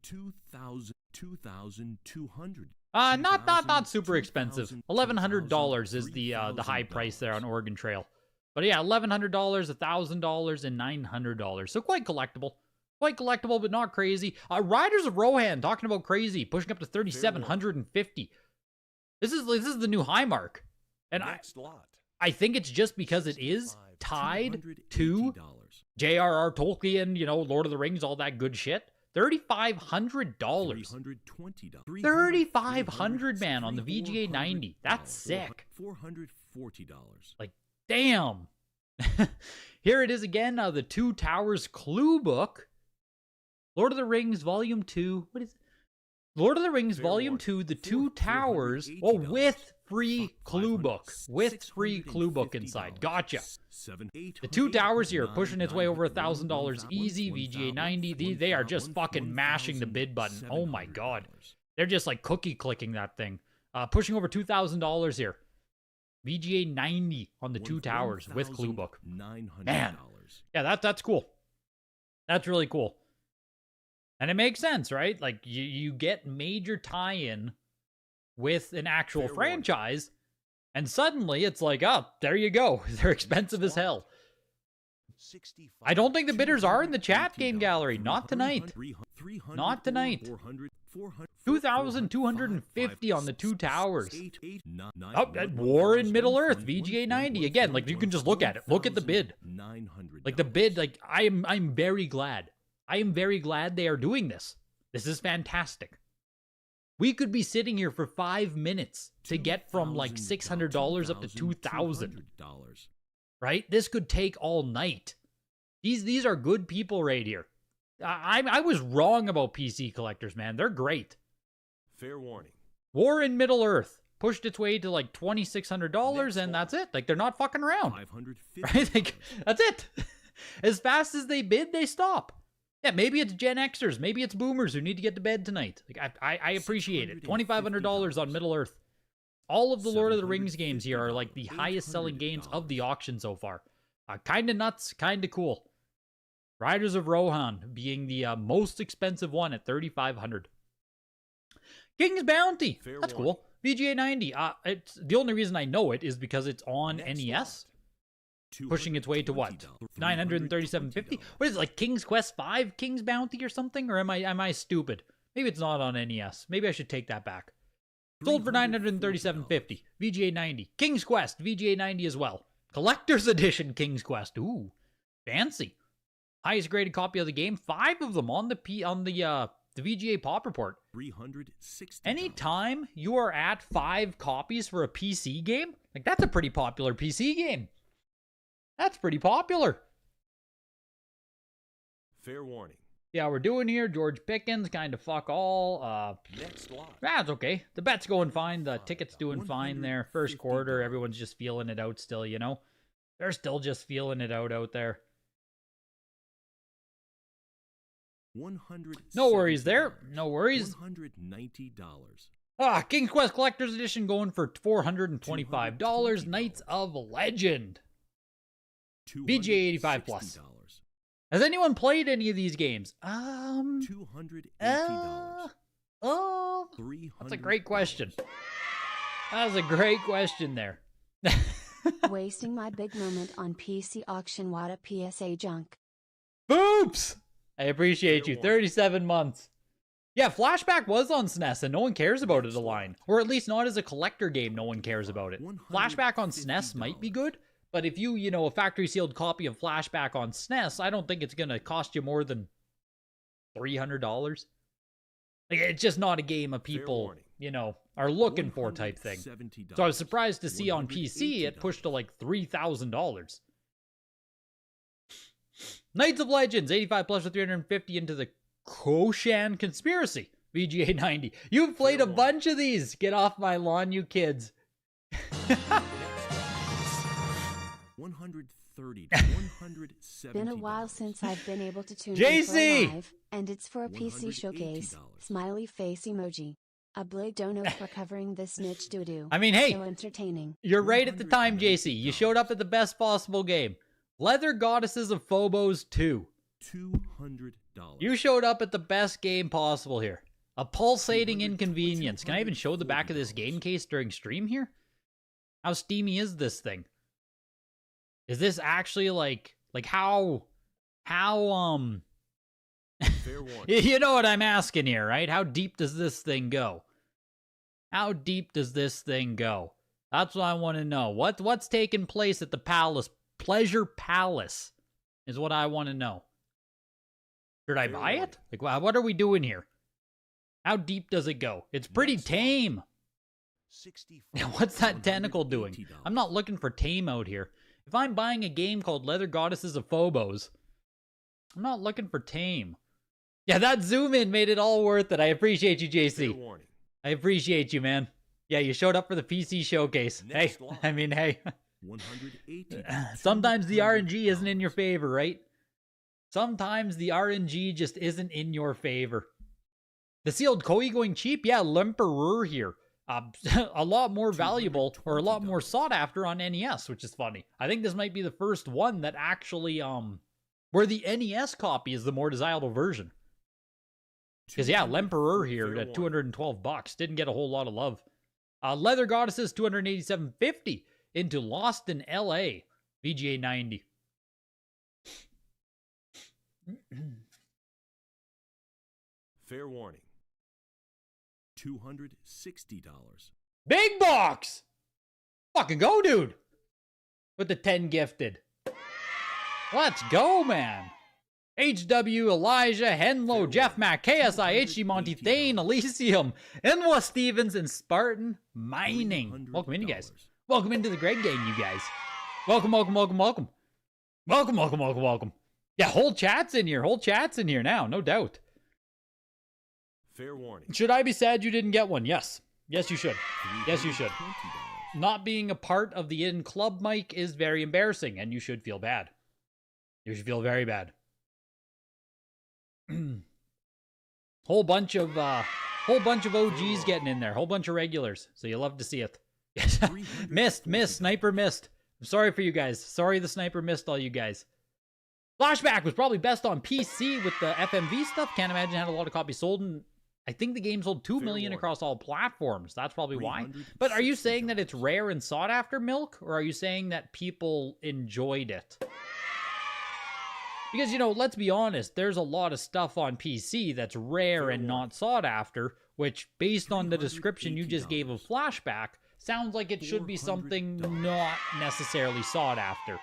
2,200. Not super expensive. $1,100 is the high price there on Oregon Trail. But yeah, $1,100, $1,000, and $900. So quite collectible. Quite collectible, but not crazy. Riders of Rohan, talking about crazy, pushing up to $3,750. This is the new high mark. And I think it's just because it is tied to J.R.R. Tolkien, Lord of the Rings, all that good shit. $3,500. $3,500, man, on the VGA 90. That's sick. $440. Damn. Here it is again, the Two Towers Clue Book. Lord of the Rings Volume 2. What is it? Lord of the Rings Volume 2, The Two Towers. Oh, with free clue book. With free clue book inside. Gotcha. The Two Towers here, pushing its way over $1,000 easy. VGA 90. They are just fucking mashing the bid button. Oh my god. They're just cookie clicking that thing. Pushing over $2,000 here. VGA 90 on the Two Towers with clue book. Man. Yeah, that's cool. That's really cool. And it makes sense, right? You get major tie-in with an actual franchise, and suddenly it's there you go. They're expensive as hell. I don't think the bidders are in the chat game gallery. Not tonight. Not tonight. 2,250 on the Two Towers. War in Middle-earth, VGA 90. Again, you can just look at it. Look at the bid. The bid, I'm very glad. I am very glad they are doing this. This is fantastic. We could be sitting here for 5 minutes to get from $600 up to $2,000. Right? This could take all night. These are good people right here. I was wrong about PC collectors, man. They're great. Fair warning. War in Middle-earth pushed its way to $2,600, and that's it. They're not fucking around. Right? That's it. As fast as they bid, they stop. Yeah, maybe it's Gen Xers, maybe it's boomers who need to get to bed tonight. I appreciate it. $2,500 on Middle-earth. All of the Lord of the Rings games here are the highest selling games of the auction so far. Kind of nuts, kind of cool. Riders of Rohan being the most expensive one at $3,500. King's Bounty. That's cool. VGA 90. It's the only reason I know it is because it's on NES. Pushing its way to what? $937.50? What is it, King's Quest 5 King's Bounty or something? Or am I stupid? Maybe it's not on NES. Maybe I should take that back. Sold for $937.50. VGA 90. King's Quest, VGA 90 as well. Collector's Edition King's Quest. Ooh, fancy. Highest graded copy of the game. 5 of them on the VGA Pop Report. Anytime you are at 5 copies for a PC game, that's a pretty popular PC game. That's pretty popular. Fair warning. Yeah, we're doing here. George Pickens, kind of fuck all. Next lot. That's okay. The bet's going fine. The ticket's doing fine there. First quarter, everyone's just feeling it out still, They're still just feeling it out there. No worries there. No worries. $190. King's Quest Collector's Edition going for $425. Knights of Legend. VGA 85 plus. Has anyone played any of these games? $280. That's a great question. That was a great question there. Wasting my big moment on PC auction. What a PSA junk. Boops! I appreciate you. 37 months. Yeah, Flashback was on SNES and no one cares about it a line. Or at least not as a collector game, no one cares about it. Flashback on SNES might be good, but if you, a factory sealed copy of Flashback on SNES, I don't think it's going to cost you more than $300. Like, it's just not a game of people, are looking for type thing. So I was surprised to see on PC it pushed to like $3,000. Knights of Legends, 85 plus for 350 into the Koshan Conspiracy, VGA 90. You've played a bunch of these. Get off my lawn, you kids. $130 to $170. Been a while since I've been able to tune JC! in for a live, and it's for a PC showcase. Smiley face emoji. A big dono for covering this niche doo-doo. I mean, hey, So entertaining. you're right at the time, JC. You showed up at the best possible game. Leather Goddesses of Phobos 2. $200. You showed up at the best game possible here. A pulsating inconvenience. Can I even show the back of this game case during stream here? How steamy is this thing? Is this actually like how you know what I'm asking here, right? How deep does this thing go? How deep does this thing go? That's what I want to know. What's taking place at the palace? Pleasure Palace is what I want to know. Should I buy it? Like, what are we doing here? How deep does it go? It's pretty tame. What's that tentacle doing? I'm not looking for tame out here. If I'm buying a game called Leather Goddesses of Phobos, I'm not looking for tame. Yeah, that zoom in made it all worth it. I appreciate you, JC. I appreciate you, man. Yeah, you showed up for the PC showcase. Hey, I mean, hey. Sometimes the RNG isn't in your favor, right? Sometimes the RNG just isn't in your favor. The sealed Koi going cheap? Yeah, Lemperor here. A lot more valuable, or a lot more sought after on NES, which is funny. I think this might be the first one that actually, where the NES copy is the more desirable version. Because, yeah, Lemperor here at $212 didn't get a whole lot of love. Leather Goddesses, $287.50 into Lost in LA, VGA 90. Fair warning. $260. Big box! Fucking go, dude! With the 10 gifted. Let's go, man! HW, Elijah, Henlo, Jeff Mack, KSI, HG Monty, Thane, Elysium, Enwa Stevens, and Spartan Mining. Welcome in, you guys. Welcome into the Greg Gang, you guys. Welcome, welcome, welcome, welcome. Welcome, welcome, welcome, welcome. Yeah, whole chat's in here. Whole chat's in here now, no doubt. Fair warning. Should I be sad you didn't get one? Yes. Yes, you should. Yes, you should. Not being a part of the in-club mic is very embarrassing, and you should feel bad. You should feel very bad. Whole bunch of OGs getting in there. Whole bunch of regulars. So you love to see it. Missed. Sniper missed. I'm sorry for you guys. Sorry the sniper missed all you guys. Flashback was probably best on PC with the FMV stuff. Can't imagine it had a lot of copies sold. And I think the game sold 2 million across all platforms. That's probably why. But are you saying that it's rare and sought after, Milk? Or are you saying that people enjoyed it? Because, let's be honest, there's a lot of stuff on PC that's rare and not sought after, which, based on the description you just gave of Flashback, sounds like it should be something not necessarily sought after.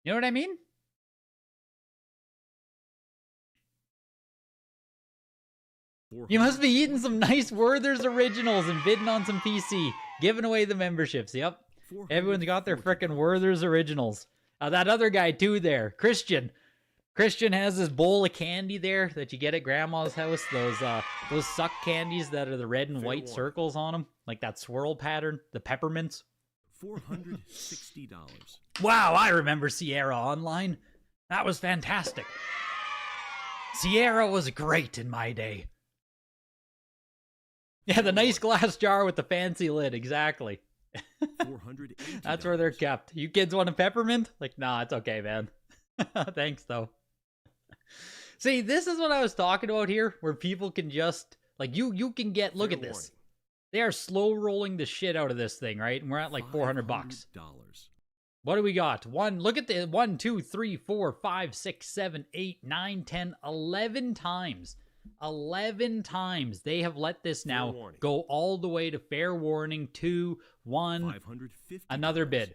You know what I mean? You must be eating some nice Werther's Originals and bidding on some PC. Giving away the memberships, yep. Everyone's got their frickin' Werther's Originals. That other guy, too, there, Christian. Christian has this bowl of candy there that you get at Grandma's house. Those suck candies that are the red and white circles on them. Like that swirl pattern. The peppermints. $460. Wow, I remember Sierra Online. That was fantastic. Sierra was great in my day. Yeah, the nice glass jar with the fancy lid, exactly. $480. That's where they're kept. You kids want a peppermint? Like, nah, it's okay, man. Thanks, though. See, this is what I was talking about here, where people can just, like, you can get, look Fair at this. warning. They are slow rolling the shit out of this thing, right? And we're at like 400 bucks. What do we got? Look at the 1, 2, 3, 4, 5, 6, 7, 8, 9, 10, 11 times. 11 times they have let this now go all the way to fair warning, 2, 1, another bid.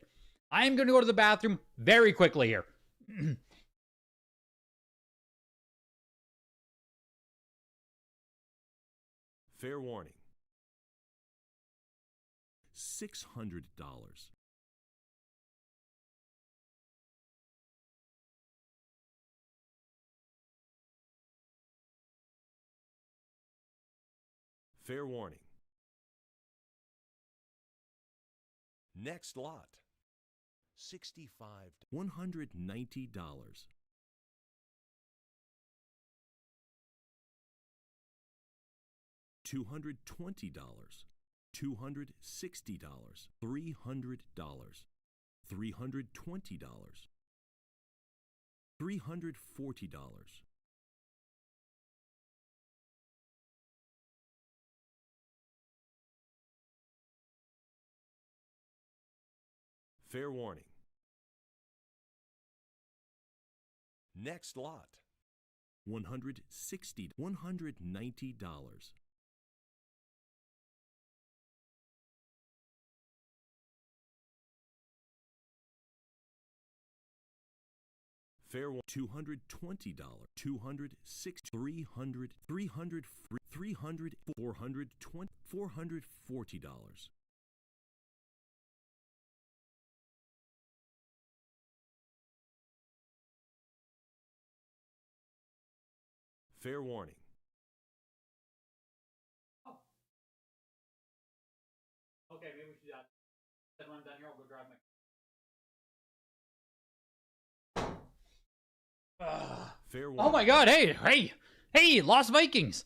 I am going to go to the bathroom very quickly here. Fair warning. $600. Fair warning. Next lot. $65. $190. $220. $260. $300. $320. $340. Fair warning. Next lot. $160. $190. Fair one. $220. $206. $300. $300. $300. $420. $440. Fair warning. Okay, maybe we should when I'm done here, I'll go grab my. Fair warning. Oh my god, hey, Lost Vikings.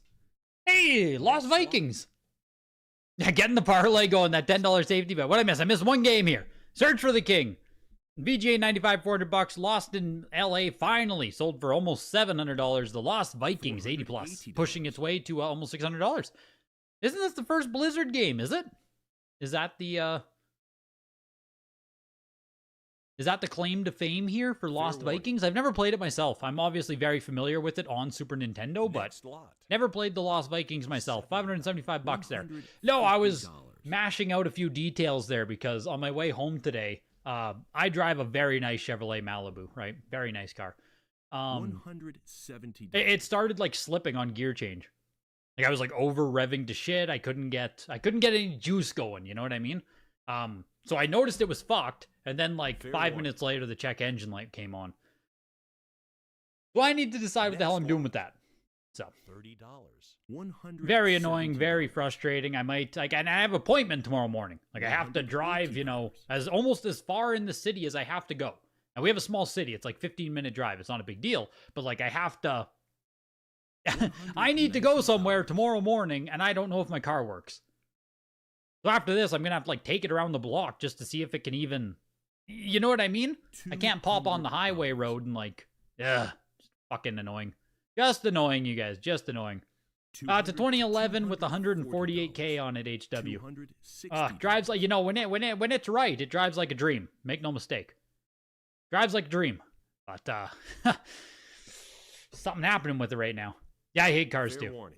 Hey, Lost Vikings. Yeah, getting the parlay going, that $10 safety bet. What I miss? I missed one game here. Search for the King. VGA 95, $400. Lost in LA finally sold for almost $700. The Lost Vikings 80 plus, pushing its way to almost $600. Isn't this the first Blizzard game? Is it? Is that the claim to fame here for Lost Vikings? I've never played it myself. I'm obviously very familiar with it on Super Nintendo, but never played the Lost Vikings myself. $575 there. No, I was mashing out a few details there because on my way home today, I drive a very nice Chevrolet Malibu, right? Very nice car. $170. It started like slipping on gear change. Like I was like over revving to shit. I couldn't get any juice going, you know what I mean? So I noticed it was fucked, and then like 5 minutes later the check engine light came on. So I need to decide what the hell I'm doing with that. So $30. very annoying, very frustrating. I might and I have an appointment tomorrow morning. Like I have to drive, as almost as far in the city as I have to go. And we have a small city. It's like 15-minute drive. It's not a big deal, but like I have to I need to go somewhere tomorrow morning and I don't know if my car works. So after this, I'm going to have to like take it around the block just to see if it can even, you know what I mean? I can't pop on the highway road and like, just fucking annoying. Just annoying, you guys. Just annoying. It's a 2011 with 148K on it, HW. Drives like, when it's right, it drives like a dream. Make no mistake. Drives like a dream. But, something happening with it right now. Yeah, I hate cars too.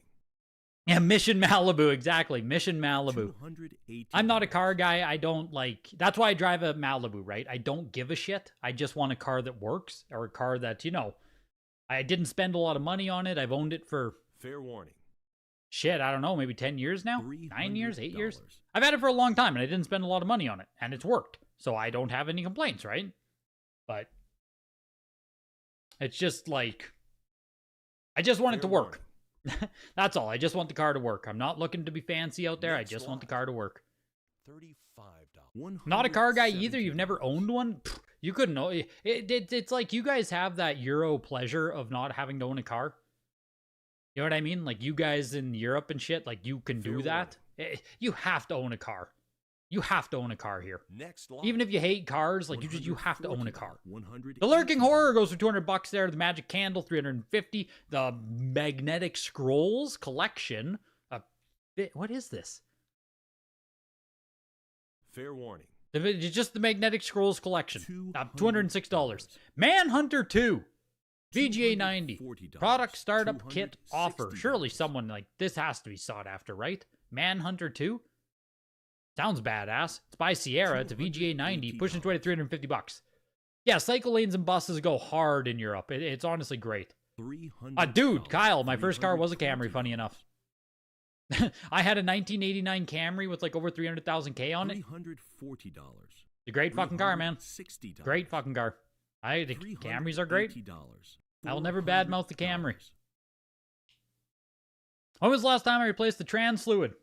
Yeah, Mission Malibu, exactly. Mission Malibu. I'm not a car guy. I don't like... That's why I drive a Malibu, right? I don't give a shit. I just want a car that works, or a car that, I didn't spend a lot of money on it. I've owned it for... Fair warning. Shit, I don't know, maybe 10 years now? 9 years? 8 years? I've had it for a long time, and I didn't spend a lot of money on it, and it's worked. So I don't have any complaints, right? But... It's just like... I just want it to work. That's all. I just want the car to work. I'm not looking to be fancy out there. I just want the car to work. Not a car guy either? You've never owned one? Pfft, you couldn't know. It's like you guys have that Euro pleasure of not having to own a car. You know what I mean? Like you guys in Europe and shit, like you can do that. You have to own a car. You have to own a car here. Even if you hate cars, like you have to own a car. The Lurking Horror goes for $200 there. The Magic Candle, $350. The Magnetic Scrolls collection. What is this? Fair warning. Just the Magnetic Scrolls collection. $206. Manhunter 2. VGA 90. Product startup kit offer. Surely someone like this has to be sought after, right? Manhunter 2? Sounds badass. It's by Sierra. It's a VGA 90. Pushing its way to $350. Yeah, cycle lanes and buses go hard in Europe. It's honestly great. Dude, Kyle, my first car was a Camry, funny enough. I had a 1989 Camry with like over 300,000 K on it. $340. It's a great fucking car, man. Great fucking car. The Camrys are great. I will never badmouth the Camry. When was the last time I replaced the trans fluid?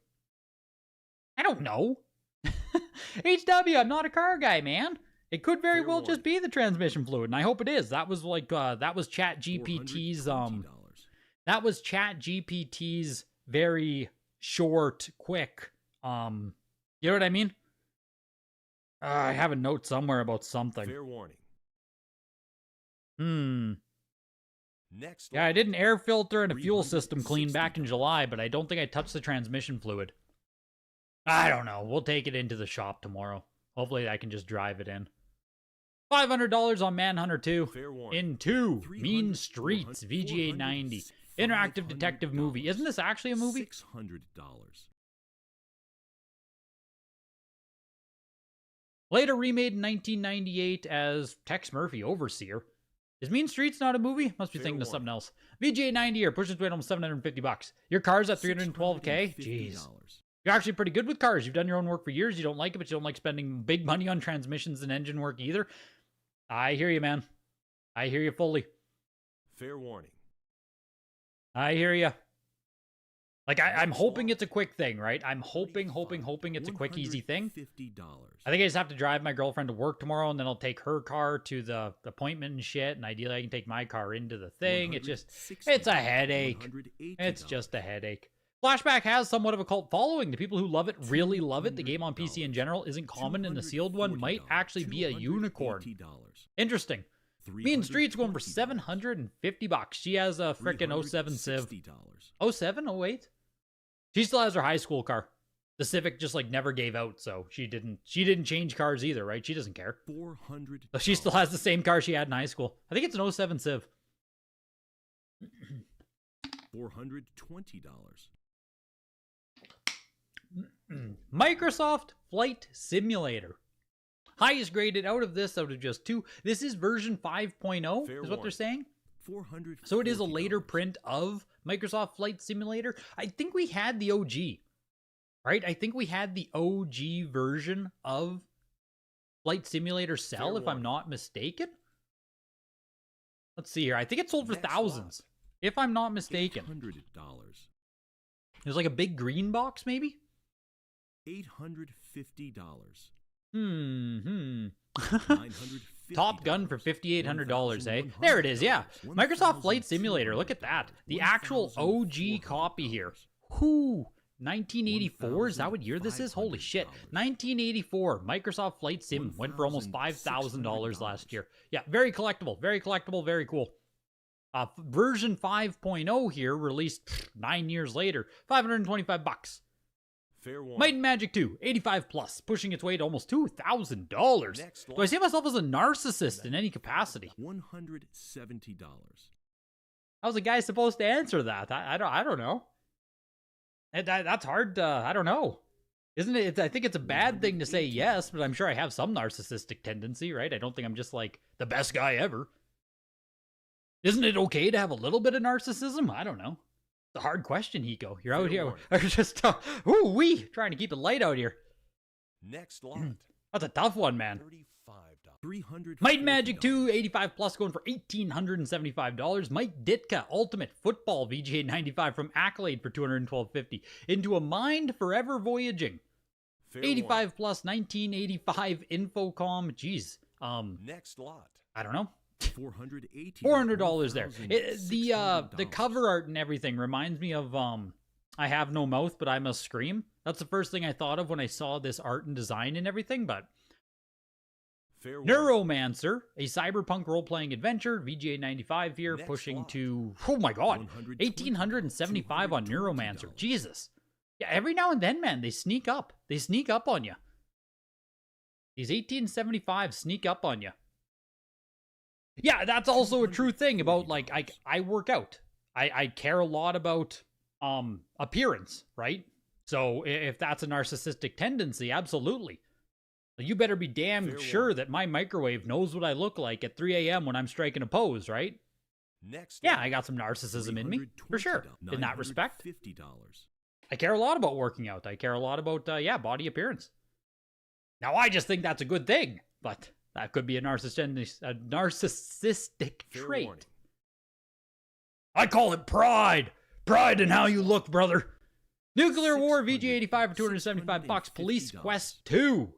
I don't know. HW, I'm not a car guy, man. It could very well just be the transmission fluid, and I hope it is. That was like that was ChatGPT's that was ChatGPT's very short, quick you know what I mean? I have a note somewhere about something. Fair warning. Yeah, I did an air filter and a fuel system clean back in July, but I don't think I touched the transmission fluid. I don't know. We'll take it into the shop tomorrow. Hopefully I can just drive it in. $500 on Manhunter 2. Into Mean Streets, VGA 90. Interactive detective movie. Isn't this actually a movie? $600. Later remade in 1998 as Tex Murphy Overseer. Is Mean Streets not a movie? Must be thinking of something else. VGA 90 here, pushes its way to almost $750. Your car's at $312K? Jeez. You're actually pretty good with cars. You've done your own work for years. You don't like it, but you don't like spending big money on transmissions and engine work either. I hear you, man. I hear you fully. Fair warning. I hear you. Like, I'm hoping it's a quick thing, right? I'm hoping it's a quick, easy thing. I think I just have to drive my girlfriend to work tomorrow, and then I'll take her car to the appointment and shit, and ideally I can take my car into the thing. It's a headache. It's just a headache. Flashback has somewhat of a cult following. The people who love it really love it. The game on PC in general isn't common, and the sealed one might actually be a unicorn. Interesting. Mean Street's going for $750. She has a frickin' 07 Civ. 07? 08? She still has her high school car. The Civic just like never gave out, so she didn't change cars either, right? She doesn't care. So she still has the same car she had in high school. I think it's an 07 Civ. $420. Microsoft Flight Simulator. Highest graded out of just 2. This is version 5.0, is what they're saying. So it is a later print of Microsoft Flight Simulator. I think we had the OG, right? I think we had the OG version of Flight Simulator sell, if I'm not mistaken. Let's see here. I think it sold for thousands, if I'm not mistaken. $800. There's like a big green box, maybe? $850. Top Gun for $5,800, eh? There it is, yeah. Microsoft Flight Simulator, look at that. The actual OG copy here. Whoo! 1984, is that what year this is? Holy shit. 1984, Microsoft Flight Sim went for almost $5,000 last year. Yeah, very collectible, very cool. Version 5.0 here, released 9 years later, $525. Might and Magic 2, 85 plus, pushing its way to almost $2,000. Do I see myself as a narcissist in any capacity? $170. How's a guy supposed to answer that? I don't know. That's hard. I don't know. Isn't it? I think it's a bad thing to say yes, but I'm sure I have some narcissistic tendency, right? I don't think I'm just like the best guy ever. Isn't it okay to have a little bit of narcissism? I don't know. It's a hard question, Hiko. You're out here. Just trying to keep it light out here. Next lot. That's a tough one, man. Might and Magic 2, 85 plus, going for $1,875. Mike Ditka, Ultimate Football VGA 95 from Accolade for $212.50. Into a Mind Forever Voyaging. Fair 85 plus 1985 Infocom. Jeez. warning. Next lot. I don't know. $480. $400 there. The cover art and everything reminds me of I Have No Mouth, but I Must Scream. That's the first thing I thought of when I saw this art and design and everything, but Fair warning. Neuromancer, a cyberpunk role-playing adventure, VGA 95 here, Next pushing lot. to, oh my god, 1875 on Neuromancer. Jesus. Yeah, every now and then, man, they sneak up. They sneak up on you. These 1875 sneak up on you. Yeah, that's also a true thing about, like, I work out. I care a lot about appearance, right? So if that's a narcissistic tendency, absolutely. You better be damn Fair sure warning. that my microwave knows what I look like at 3 a.m. when I'm striking a pose, right? Next Yeah, lot. I got some narcissism in me, for sure. In that respect. $950. I care a lot about working out. I care a lot about, body appearance. Now, I just think that's a good thing, but that could be a narcissistic Fair trait. warning. I call it pride. Pride in how you look, brother. Nuclear War, VGA 85 for 275 bucks. Police $650. Quest 2,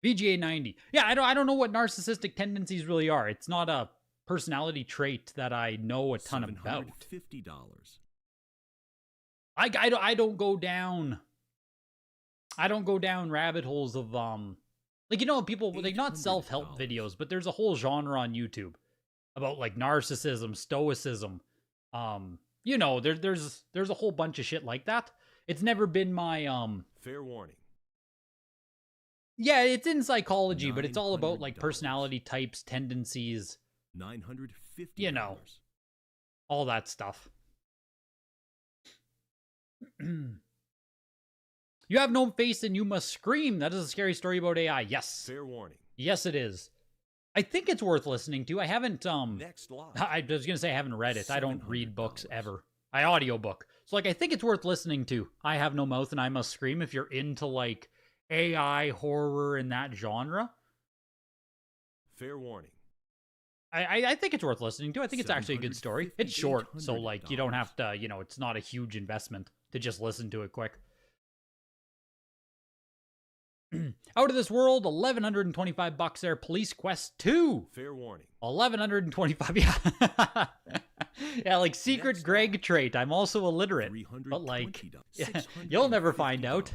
VGA 90. Yeah, I don't know what narcissistic tendencies really are. It's not a personality trait that I know a ton about. $750. I don't go down. I don't go down rabbit holes of like, you know, people like not self-help $800. videos, but there's a whole genre on YouTube about like narcissism, stoicism. You know, there's a whole bunch of shit like that. It's never been my Fair warning. yeah, it's in psychology, but it's all about like $900. personality types, tendencies, $950. You know. all that stuff. You have no face and you must scream. That is a scary story about AI. Yes. Fair warning. Yes, it is. I think it's worth listening to. I haven't, Next lot. I was going to say I haven't read it. I don't read books $700. ever. I audiobook. So, like, I think it's worth listening to. I Have No Mouth and I Must Scream if you're into, like, AI, horror, and that genre. Fair warning. I think it's worth listening to. I think it's actually a good story. It's short, so, $750, like, you don't have to, you know, it's not a huge investment to just listen to it quick. Out of This World, 1,125 bucks there. Police Quest 2. Fair warning. 1,125. Yeah. Yeah, like secret Next Greg trait. I'm also illiterate. But like, you'll never find out.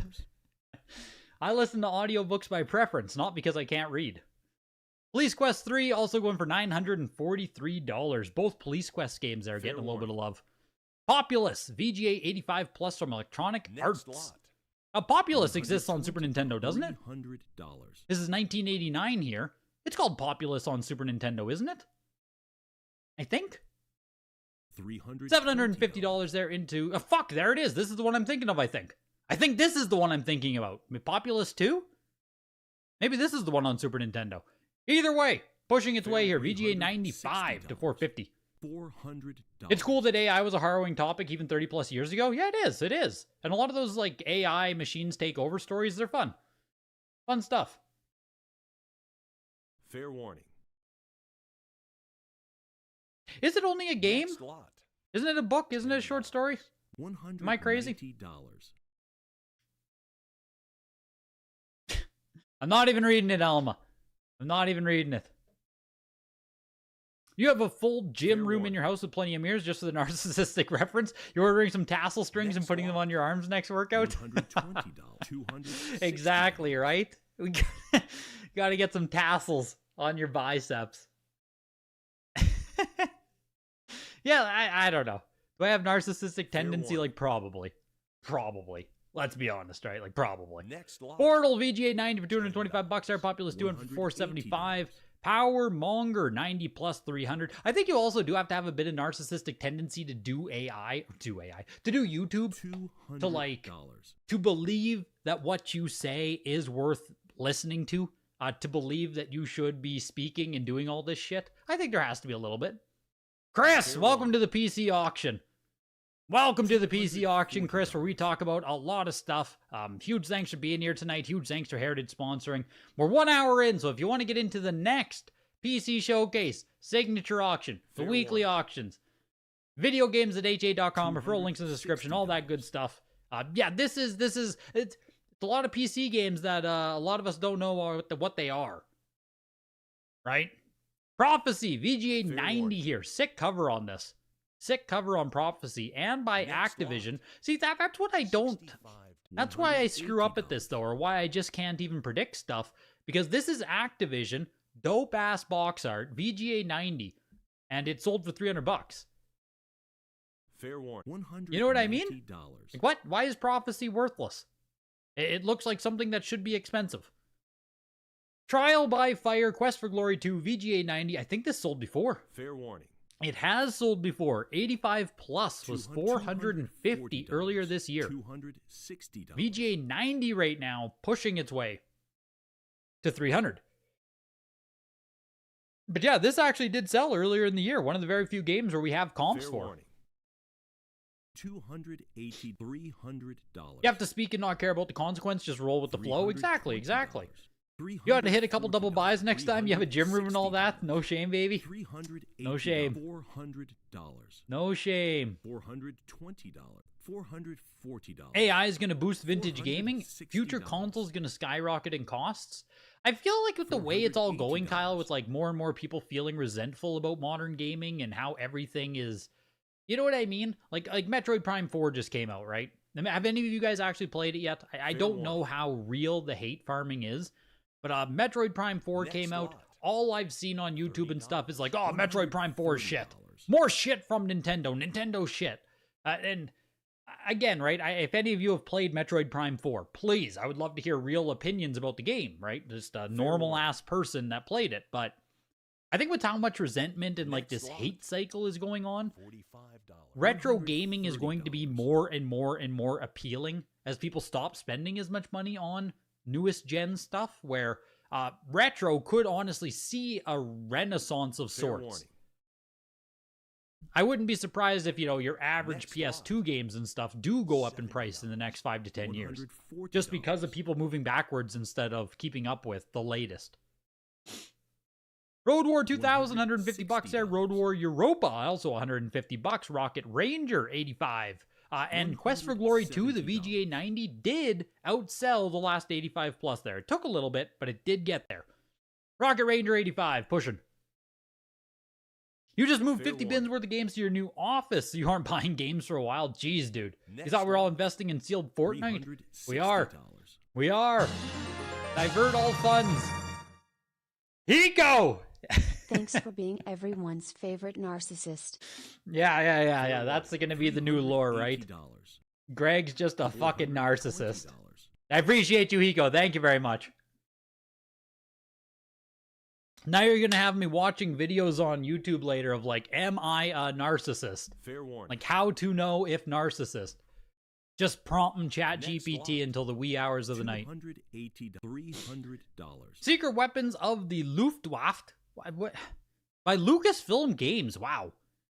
I listen to audiobooks by preference, not because I can't read. Police Quest 3 also going for $943. Both Police Quest games there getting a little bit of love. Populous, VGA 85 plus from Electronic Next Arts. lot. Populous exists on Super Nintendo, doesn't it? $300. This is 1989 here. It's called Populous on Super Nintendo, isn't it? I think. $750 there into... fuck, there it is. This is the one I'm thinking of, I think. I think this is the one I'm thinking about. Populous 2? Maybe this is the one on Super Nintendo. Either way, pushing its way here. VGA 95 to $450. $400. It's cool that AI was a harrowing topic even 30 plus years ago. Yeah, it is. It is. And a lot of those like AI machines take over stories, they're fun. Fun stuff. Fair warning. Is it only a game? Next lot. Isn't it a book? Isn't it a short story? $190. Am I crazy? I'm not even reading it, Alma. I'm not even reading it. You have a full gym Fair room in warning. your house with plenty of mirrors just for the narcissistic reference. You're ordering some tassel strings and Next putting them lot. on your arms next workout? $120. $260. Exactly, right? We got to get some tassels on your biceps. Yeah, I don't know. Do I have narcissistic tendency? warning. Like, probably. Probably. Let's be honest, right? Like, probably. Next lot. Portal VGA 90 for 225 bucks. Our Populous doing for 475. Power Monger 90 plus 300. I think you also do have to have a bit of narcissistic tendency to do to do YouTube, to like, to believe that what you say is worth listening to believe that you should be speaking and doing all this shit. I think there has to be a little bit. Chris, welcome to the PC auction. Welcome to the PC auction, Chris, where we talk about a lot of stuff. Huge thanks for being here tonight. Huge thanks for Heritage sponsoring. We're 1 hour in, so if you want to get into the next PC showcase, signature auction, the weekly auctions, video games at ha.com, referral links in the description, all that good stuff. Yeah, this is it's a lot of PC games that a lot of us don't know what they are. Right? Prophecy, VGA 90 here. Sick cover on this. Sick cover on Prophecy and by Activision. See, that's what I don't... That's why I screw up at this, though, or why I just can't even predict stuff. Because this is Activision, dope-ass box art, VGA 90, and it sold for $300. Fair warning. You know what I mean? Like, what? Why is Prophecy worthless? It looks like something that should be expensive. Trial by Fire, Quest for Glory 2, VGA 90. I think this sold before. Fair warning. It has sold before. 85 plus was 450 earlier this year. $260. VGA 90 right now, pushing its way to 300. But yeah, this actually did sell earlier in the year. One of the very few games where we have comps Fair for. warning. $280, $300. You have to speak and not care about the consequence. Just roll with the flow. Exactly, exactly. You ought to hit a couple double buys next time. You have a gym room and all that. No shame, baby. No shame. $400. No shame. $420. $440. AI is going to boost vintage gaming. Future consoles going to skyrocket in costs. I feel like with the way it's all going, Kyle, with like more and more people feeling resentful about modern gaming and how everything is, you know what I mean? Like Metroid Prime 4 just came out, right? Have any of you guys actually played it yet? I don't know how real the hate farming is. But Metroid Prime 4 came out. All I've seen on YouTube and stuff is like, oh, Metroid Prime 4 is shit. More shit from Nintendo. Nintendo shit. And again, right, if any of you have played Metroid Prime 4, please, I would love to hear real opinions about the game, right? Just a normal-ass person that played it. But I think with how much resentment and like this hate cycle is going on, retro gaming is going to be more and more and more appealing as people stop spending as much money on newest gen stuff, where retro could honestly see a renaissance of sorts. I wouldn't be surprised if, you know, your average PS2 games and stuff do go up in price in the next 5 to 10 years. Just because of people moving backwards instead of keeping up with the latest. Road War 2000, $150 there. Road War Europa, also $150. Rocket Ranger, $85. And Quest for Glory 2, the VGA 90, did outsell the last 85 plus there. It took a little bit, but it did get there. Rocket Ranger 85, pushing. You just moved 50 bins worth of games to your new office. You aren't buying games for a while. Jeez, dude. You thought we were all investing in sealed Fortnite? We are. We are. Divert all funds. Hiko! Thanks for being everyone's favorite narcissist. Yeah. That's going to be the new lore, right? Greg's just a fucking narcissist. I appreciate you, Hiko. Thank you very much. Now you're going to have me watching videos on YouTube later of like, am I a narcissist? Fair warning. Like how to know if narcissist. Just prompting ChatGPT until the wee hours of the night. $280, $300. Secret Weapons of the Luftwaffe. What? By Lucasfilm Games. Wow.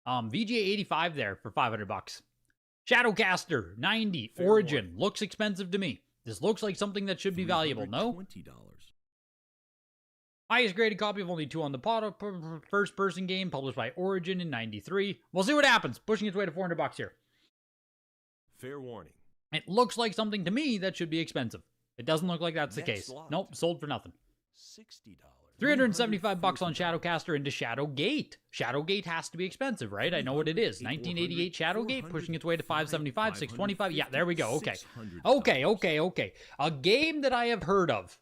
VGA 85 there for $500. Shadowcaster 90. Fair Origin. warning. Looks expensive to me. This looks like something that should be valuable, no? $20. Highest graded copy of only 2 on the pot, first person game, published by Origin in 93. We'll see what happens. Pushing its way to $400 here. Fair warning. It looks like something to me that should be expensive. It doesn't look like that's the case. Nope, sold for nothing. $60. $375 on Shadowcaster into Shadowgate. Shadowgate has to be expensive, right? I know what it is. 1988 Shadowgate, pushing its way to $575, $625. Yeah, there we go. Okay. A game that I have heard of.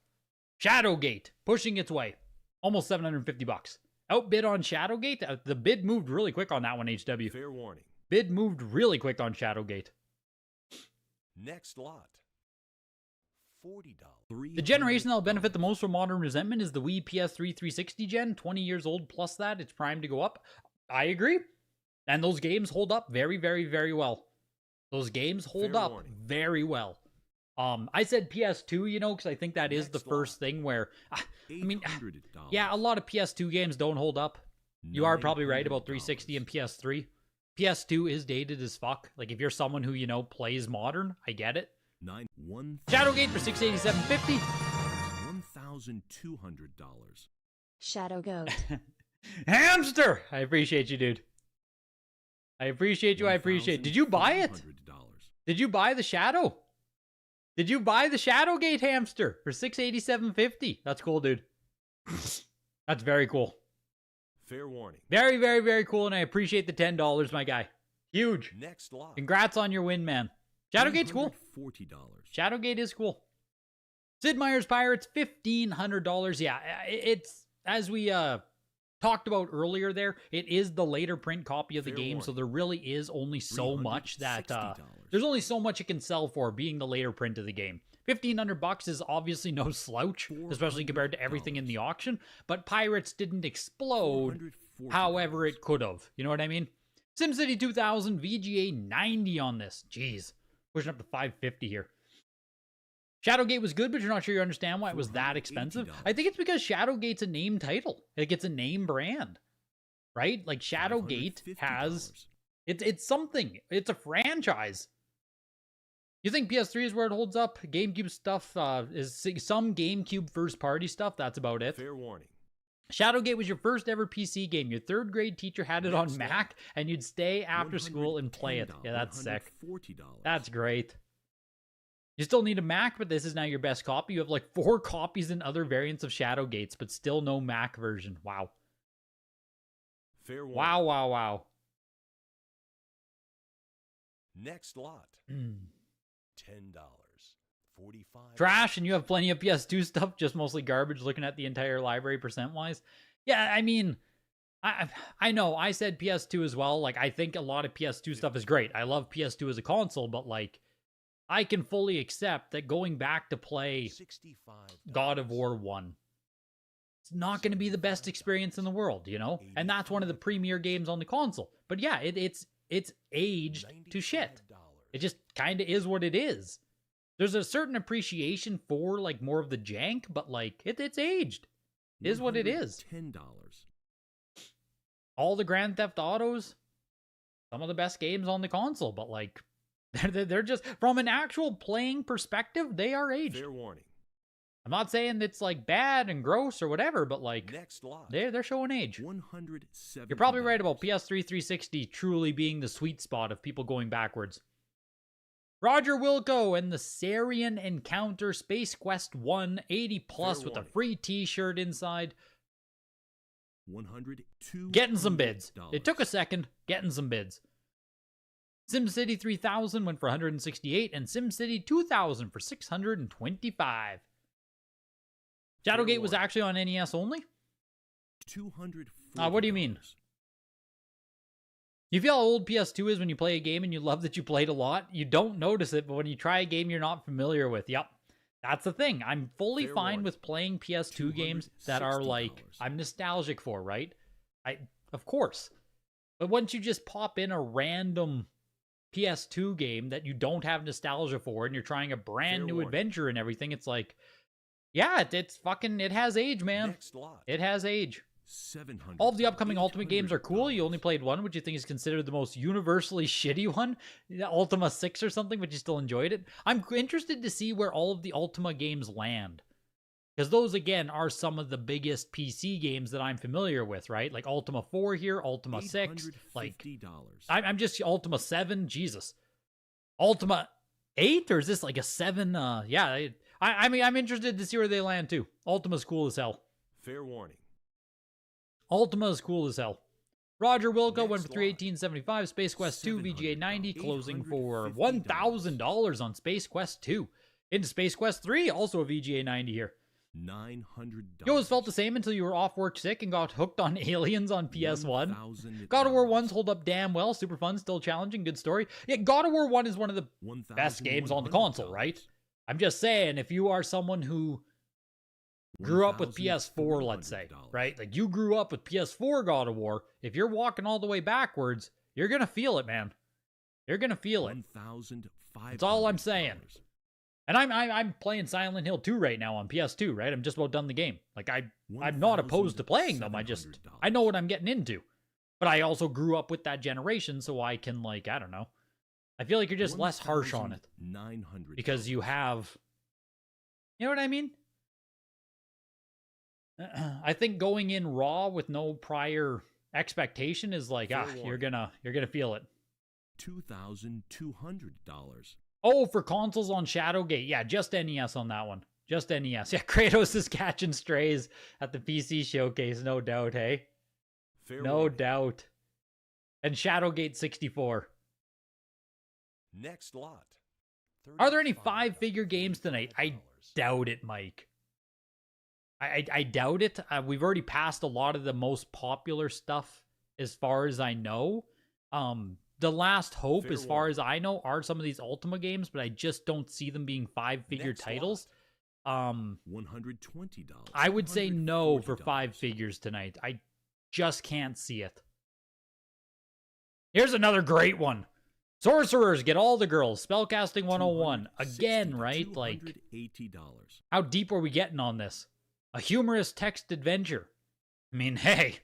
Shadowgate, pushing its way. Almost $750. Outbid on Shadowgate? The bid moved really quick on that one, HW. Fair warning. Bid moved really quick on Shadowgate. Next lot. $40. The generation that will benefit the most from modern resentment is the Wii PS3 360 gen. 20 years old plus that. It's primed to go up. I agree. And those games hold up very, very, very well. Those games hold up very well. I said PS2, you know, because I think that is the first thing where, I mean, yeah, a lot of PS2 games don't hold up. You are probably right about 360 and PS3. PS2 is dated as fuck. Like, if you're someone who, you know, plays modern, I get it. Shadowgate for $687.50. $1,200. Shadow Goat. Hamster! I appreciate you, dude. I appreciate you. Did you buy it? Did you buy the Shadow? Did you buy the Shadowgate hamster for $687.50? That's cool, dude. That's very cool. Fair warning. Very, very, very cool, and I appreciate the $10, my guy. Huge. Next lot. Congrats on your win, man. Shadowgate's cool. $40. Shadowgate is cool. Sid Meier's Pirates, $1,500. Yeah, it's, as we talked about earlier there, it is the later print copy of the game, so there really is only so much that, there's only so much it can sell for being the later print of the game. $1,500 is obviously no slouch, especially compared to everything in the auction, but Pirates didn't explode however it could have. You know what I mean? SimCity 2000, VGA 90 on this. Jeez. Pushing up to $550 here. Shadowgate was good, but you're not sure you understand why it was that expensive. I think it's because Shadowgate's a name title. Like, it's a name brand. Right? Like, Shadowgate has... It's something. It's a franchise. You think PS3 is where it holds up? GameCube stuff is some GameCube first-party stuff. That's about it. Fair warning. Shadowgate was your first ever PC game. Your third grade teacher had it on Mac, and you'd stay after school and play it. Yeah, that's sick. That's great. You still need a Mac, but this is now your best copy. You have like 4 copies in other variants of Shadowgates, but still no Mac version. Wow. Fair warning. Wow, wow, wow. Next lot. Mm. $10. 45. Trash, and you have plenty of PS2 stuff, just mostly garbage looking at the entire library percent-wise. Yeah, I mean, I know, I said PS2 as well. Like, I think a lot of PS2 stuff is great. I love PS2 as a console, but like, I can fully accept that going back to play God of War 1, it's not going to be the best experience in the world, you know? And that's one of the premier games on the console. But yeah, it's aged to shit. It just kind of is what it is. There's a certain appreciation for, like, more of the jank, but, like, it's aged. It is what it is. $10. All the Grand Theft Autos, some of the best games on the console, but, like, they're just, from an actual playing perspective, they are aged. Fair warning. I'm not saying it's, like, bad and gross or whatever, but, like, Next lot. they're showing age. $170. You're probably right about PS3 360 truly being the sweet spot of people going backwards. Roger Wilco and the Sarian Encounter Space Quest 1 80 plus with a free t-shirt inside. Getting some bids. It took a second, getting some bids. SimCity 3000 went for 168 and SimCity 2000 for 625. Shadowgate was actually on NES only? What do you mean? You feel how old PS2 is when you play a game and you love that you played a lot? You don't notice it, but when you try a game you're not familiar with, yep. That's the thing. I'm fully fine with playing PS2 games that are like, I'm nostalgic for, right? Of course. But once you just pop in a random PS2 game that you don't have nostalgia for and you're trying a brand new adventure and everything, it's like, yeah, it's fucking, it has age, man. It has age. All of the upcoming Ultimate games are cool. You only played one, which you think is considered the most universally shitty one. Ultima 6 or something, but you still enjoyed it. I'm interested to see where all of the Ultima games land. Because those, again, are some of the biggest PC games that I'm familiar with, right? Like Ultima 4 here, Ultima 6. Like, I'm just Ultima 7. Jesus. Ultima 8? Or is this like a 7? Yeah, I mean, I'm interested to see where they land, too. Ultima's cool as hell. Fair warning. Ultima is cool as hell. Roger Wilco went for $318.75. Space Quest 2 VGA 90 closing for $1,000 on Space Quest 2. Into Space Quest 3, also a VGA 90 here. $900. You always felt the same until you were off work sick and got hooked on Aliens on PS1. God of War 1's hold up damn well. Super fun, still challenging, good story. Yeah, God of War 1 is one of the best games on the console, right? I'm just saying, if you are someone who grew up with PS4, let's say, right? Like, you grew up with PS4 God of War. If you're walking all the way backwards, you're going to feel it, man. You're going to feel it. That's all I'm saying. And I'm playing Silent Hill 2 right now on PS2, right? I'm just about done the game. Like, I'm not opposed to playing them. I know what I'm getting into. But I also grew up with that generation, so I can, like, I don't know. I feel like you're just less harsh on it. Because you have... You know what I mean? I think going in raw with no prior expectation is like, you're gonna feel it. $2,200. Oh, for consoles on Shadowgate. Yeah, just NES on that one. Just NES. Yeah, Kratos is catching strays at the PC showcase, no doubt, hey? No doubt. And Shadowgate 64. Next lot. Are there any 5-figure games tonight? I doubt it, Mike. I doubt it. We've already passed a lot of the most popular stuff as far as I know. The last hope, as far as I know, are some of these Ultima games, but I just don't see them being 5-figure titles. $120. I would say no for 5 figures tonight. I just can't see it. Here's another great one. Sorcerers get all the girls. Spellcasting 101. Again, right? Like, how deep are we getting on this? A humorous text adventure. I mean, hey.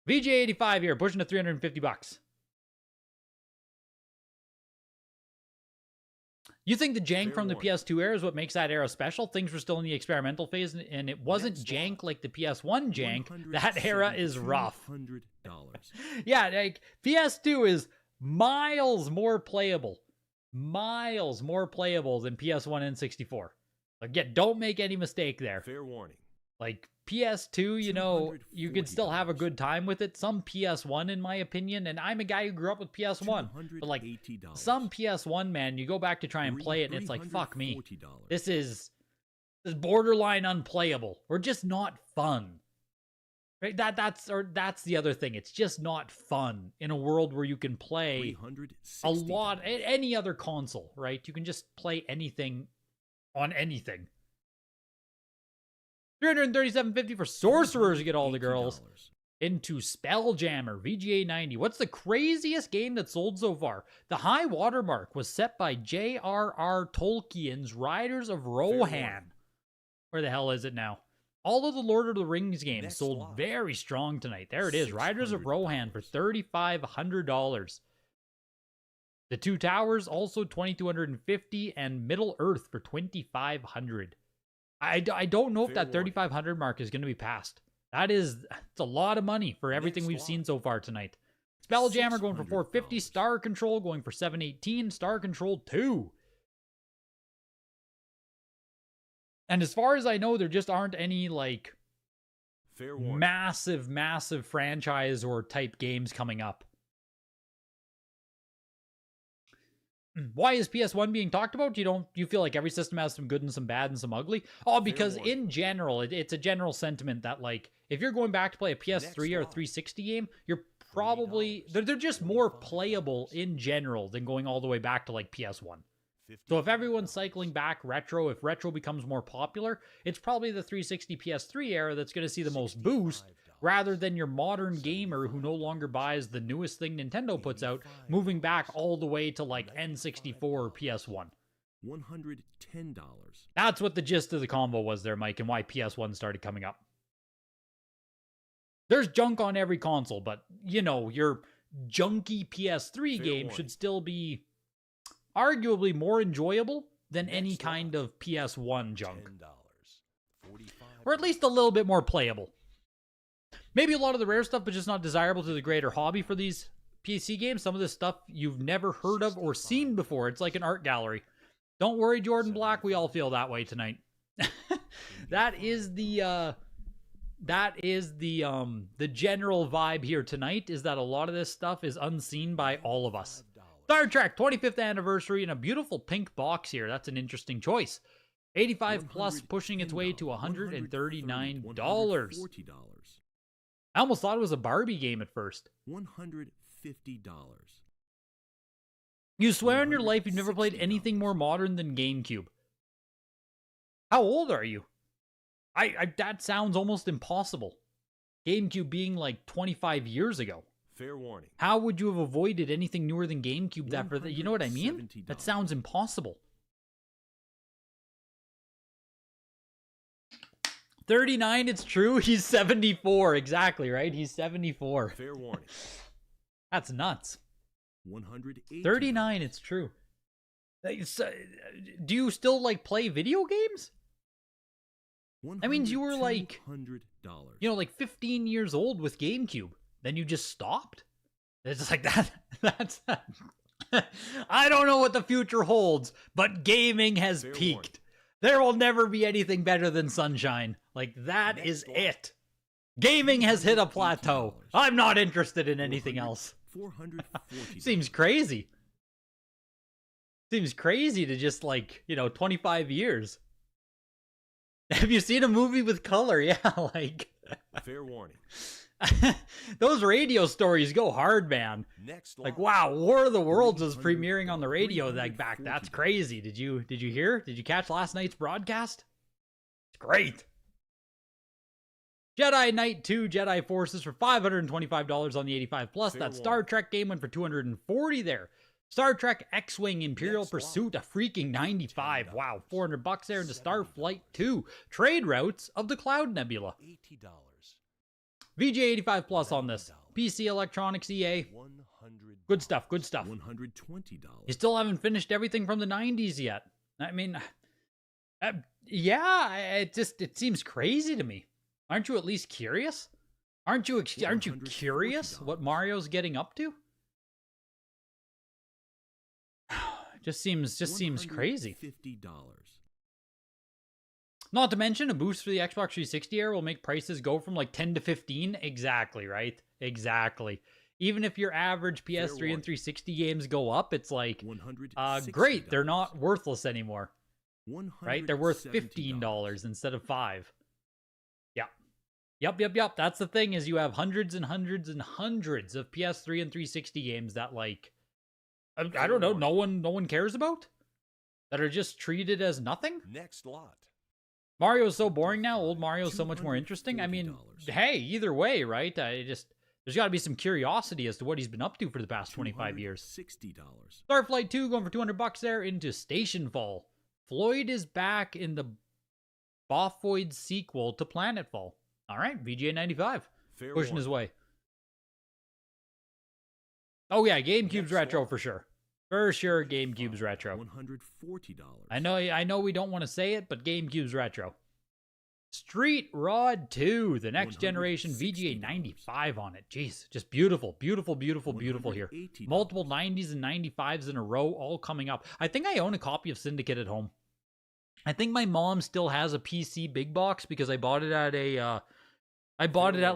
VJ85 here, pushing to $350. You think the jank from the PS2 era is what makes that era special? Things were still in the experimental phase, and it wasn't jank like the PS1 jank. That era is rough. Yeah, like, PS2 is miles more playable. Miles more playable than PS1 and 64. Again, don't make any mistake there. Fair warning. Like, PS2, you know, you could still have a good time with it. Some PS1, in my opinion, and I'm a guy who grew up with PS1, but like, some PS1, man, you go back to try and play it, and it's like, fuck me. This is borderline unplayable, or just not fun. Right? That's the other thing. It's just not fun in a world where you can play a lot, any other console, right? You can just play anything on anything. $337.50 for Sorcerers to get all the girls. Into Spelljammer, VGA 90. What's the craziest game that sold so far? The high watermark was set by J.R.R. Tolkien's Riders of Rohan. Where the hell is it now? All of the Lord of the Rings games sold very strong tonight. There it is. Riders of Rohan for $3,500. The Two Towers also $2,250, and Middle Earth for $2,500. I don't know if that 3,500 mark is going to be passed. It's a lot of money for everything we've seen so far tonight. Spelljammer going for $450, Star Control going for $718, Star Control 2. And as far as I know, there just aren't any like massive franchise or type games coming up. Why is PS1 being talked about? You feel like every system has some good and some bad and some ugly? Oh, because in general, it's a general sentiment that, like, if you're going back to play a PS3 or a 360 game, you're probably they're just more playable in general than going all the way back to like PS1. So if everyone's cycling back retro, if retro becomes more popular, it's probably the 360 PS3 era that's going to see the most boost, rather than your modern gamer who no longer buys the newest thing Nintendo puts out, moving back all the way to like N64 or PS1. $110. That's what the gist of the combo was there, Mike, and why PS1 started coming up. There's junk on every console, but, you know, your junky PS3 game should still be arguably more enjoyable than any kind of PS1 junk. Or at least a little bit more playable. Maybe a lot of the rare stuff, but just not desirable to the greater hobby for these PC games. Some of this stuff you've never heard of or seen before. It's like an art gallery. Don't worry, Jordan Black. We all feel that way tonight. That is the general vibe here tonight, is that a lot of this stuff is unseen by all of us. Star Trek 25th anniversary in a beautiful pink box here. That's an interesting choice. 85 plus, pushing its way to $139. I almost thought it was a Barbie game at first. $150. You swear on your life you've never played anything more modern than GameCube. How old are you? That sounds almost impossible. GameCube being like 25 years ago. Fair warning. How would you have avoided anything newer than GameCube that for that? You know what I mean? That sounds impossible. 39, it's true. He's 74. Exactly, right? He's 74. Fair warning. That's nuts. 180. 39, it's true. Do you still, like, play video games? That means you were, like, you know, like 15 years old with GameCube. Then you just stopped? It's like that. I don't know what the future holds, but gaming has Fair peaked. warning. There will never be anything better than Sunshine. Like, that Next is lot. it. Gaming has hit a plateau. $480. I'm not interested in anything else. $440. Seems crazy. Seems crazy to just, like, 25 years. Have you seen a movie with color? Yeah, like... Fair warning. Those radio stories go hard, man. Next Like, lot. wow, War of the Worlds was premiering on the $340. radio like back. That's crazy. Did you hear? Did you catch last night's broadcast? It's great. Jedi Knight 2 Jedi Forces for $525 on the 85 plus. Fair That warning. Star Trek game went for $240 there. Star Trek X-Wing Imperial Next lot. Pursuit, a freaking 95. Wow, $400 there into $7. Starflight 2 Trade Routes of the Cloud Nebula. $80. VJ 85 plus on this. PC Electronics EA. $100. Good stuff, good stuff. $120. You still haven't finished everything from the 90s yet. I mean, yeah, it seems crazy to me. Aren't you at least curious? Aren't you curious what Mario's getting up to? Just seems crazy. $50. Not to mention, a boost for the Xbox 360 era will make prices go from like 10 to 15. Exactly, right? Exactly. Even if your average PS3 and warning. 360 games go up, it's like, $160. great, they're not worthless anymore, right? They're worth $170. $15 instead of $5. Yep. That's the thing, is you have hundreds and hundreds and hundreds of PS3 and 360 games that, like, I don't know, no one cares about? That are just treated as nothing? Next lot. Mario's so boring now. Old Mario's so much more interesting. I mean, $240. hey, either way, right? There's got to be some curiosity as to what he's been up to for the past 25 years. $60. Starflight 2 going for $200 there into Stationfall. Floyd is back in the Bophoid sequel to Planetfall. All right, VJ95 Fair pushing his warning. way. Oh yeah, GameCube's Next retro lot. for sure. For sure, GameCube's retro. $140. I know we don't want to say it, but GameCube's retro. Street Rod 2, the next generation VGA 95 on it. Jeez, just beautiful here. $180. Multiple 90s and 95s in a row, all coming up. I think I own a copy of Syndicate at home. I think my mom still has a PC big box because I bought it at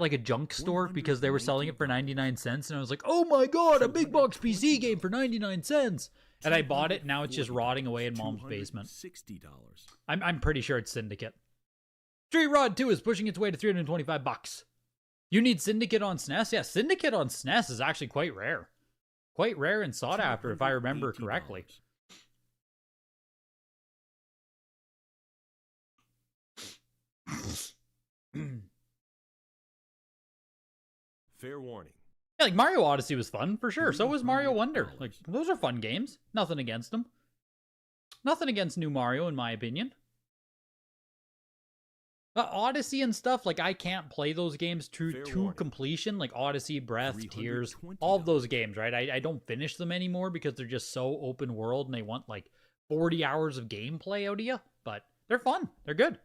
like a junk store because they were selling it for 99 cents, and I was like, oh my god, a big box PC game for 99 cents. And I bought it, now it's just rotting away in mom's basement. $60. I'm pretty sure it's Syndicate. Street Rod 2 is pushing its way to $325. You need Syndicate on SNES? Yeah, Syndicate on SNES is actually quite rare. Quite rare and sought after, if I remember correctly. Fair warning. Yeah, like Mario Odyssey was fun, for sure. So was Mario Wonder. Like, those are fun games. Nothing against them. Nothing against new Mario, in my opinion. Odyssey and stuff, like, I can't play those games to warning. completion. Like Odyssey, Breath, Tears, all of those games, right? I don't finish them anymore because they're just so open world and they want, like, 40 hours of gameplay out of you. But they're fun. They're good.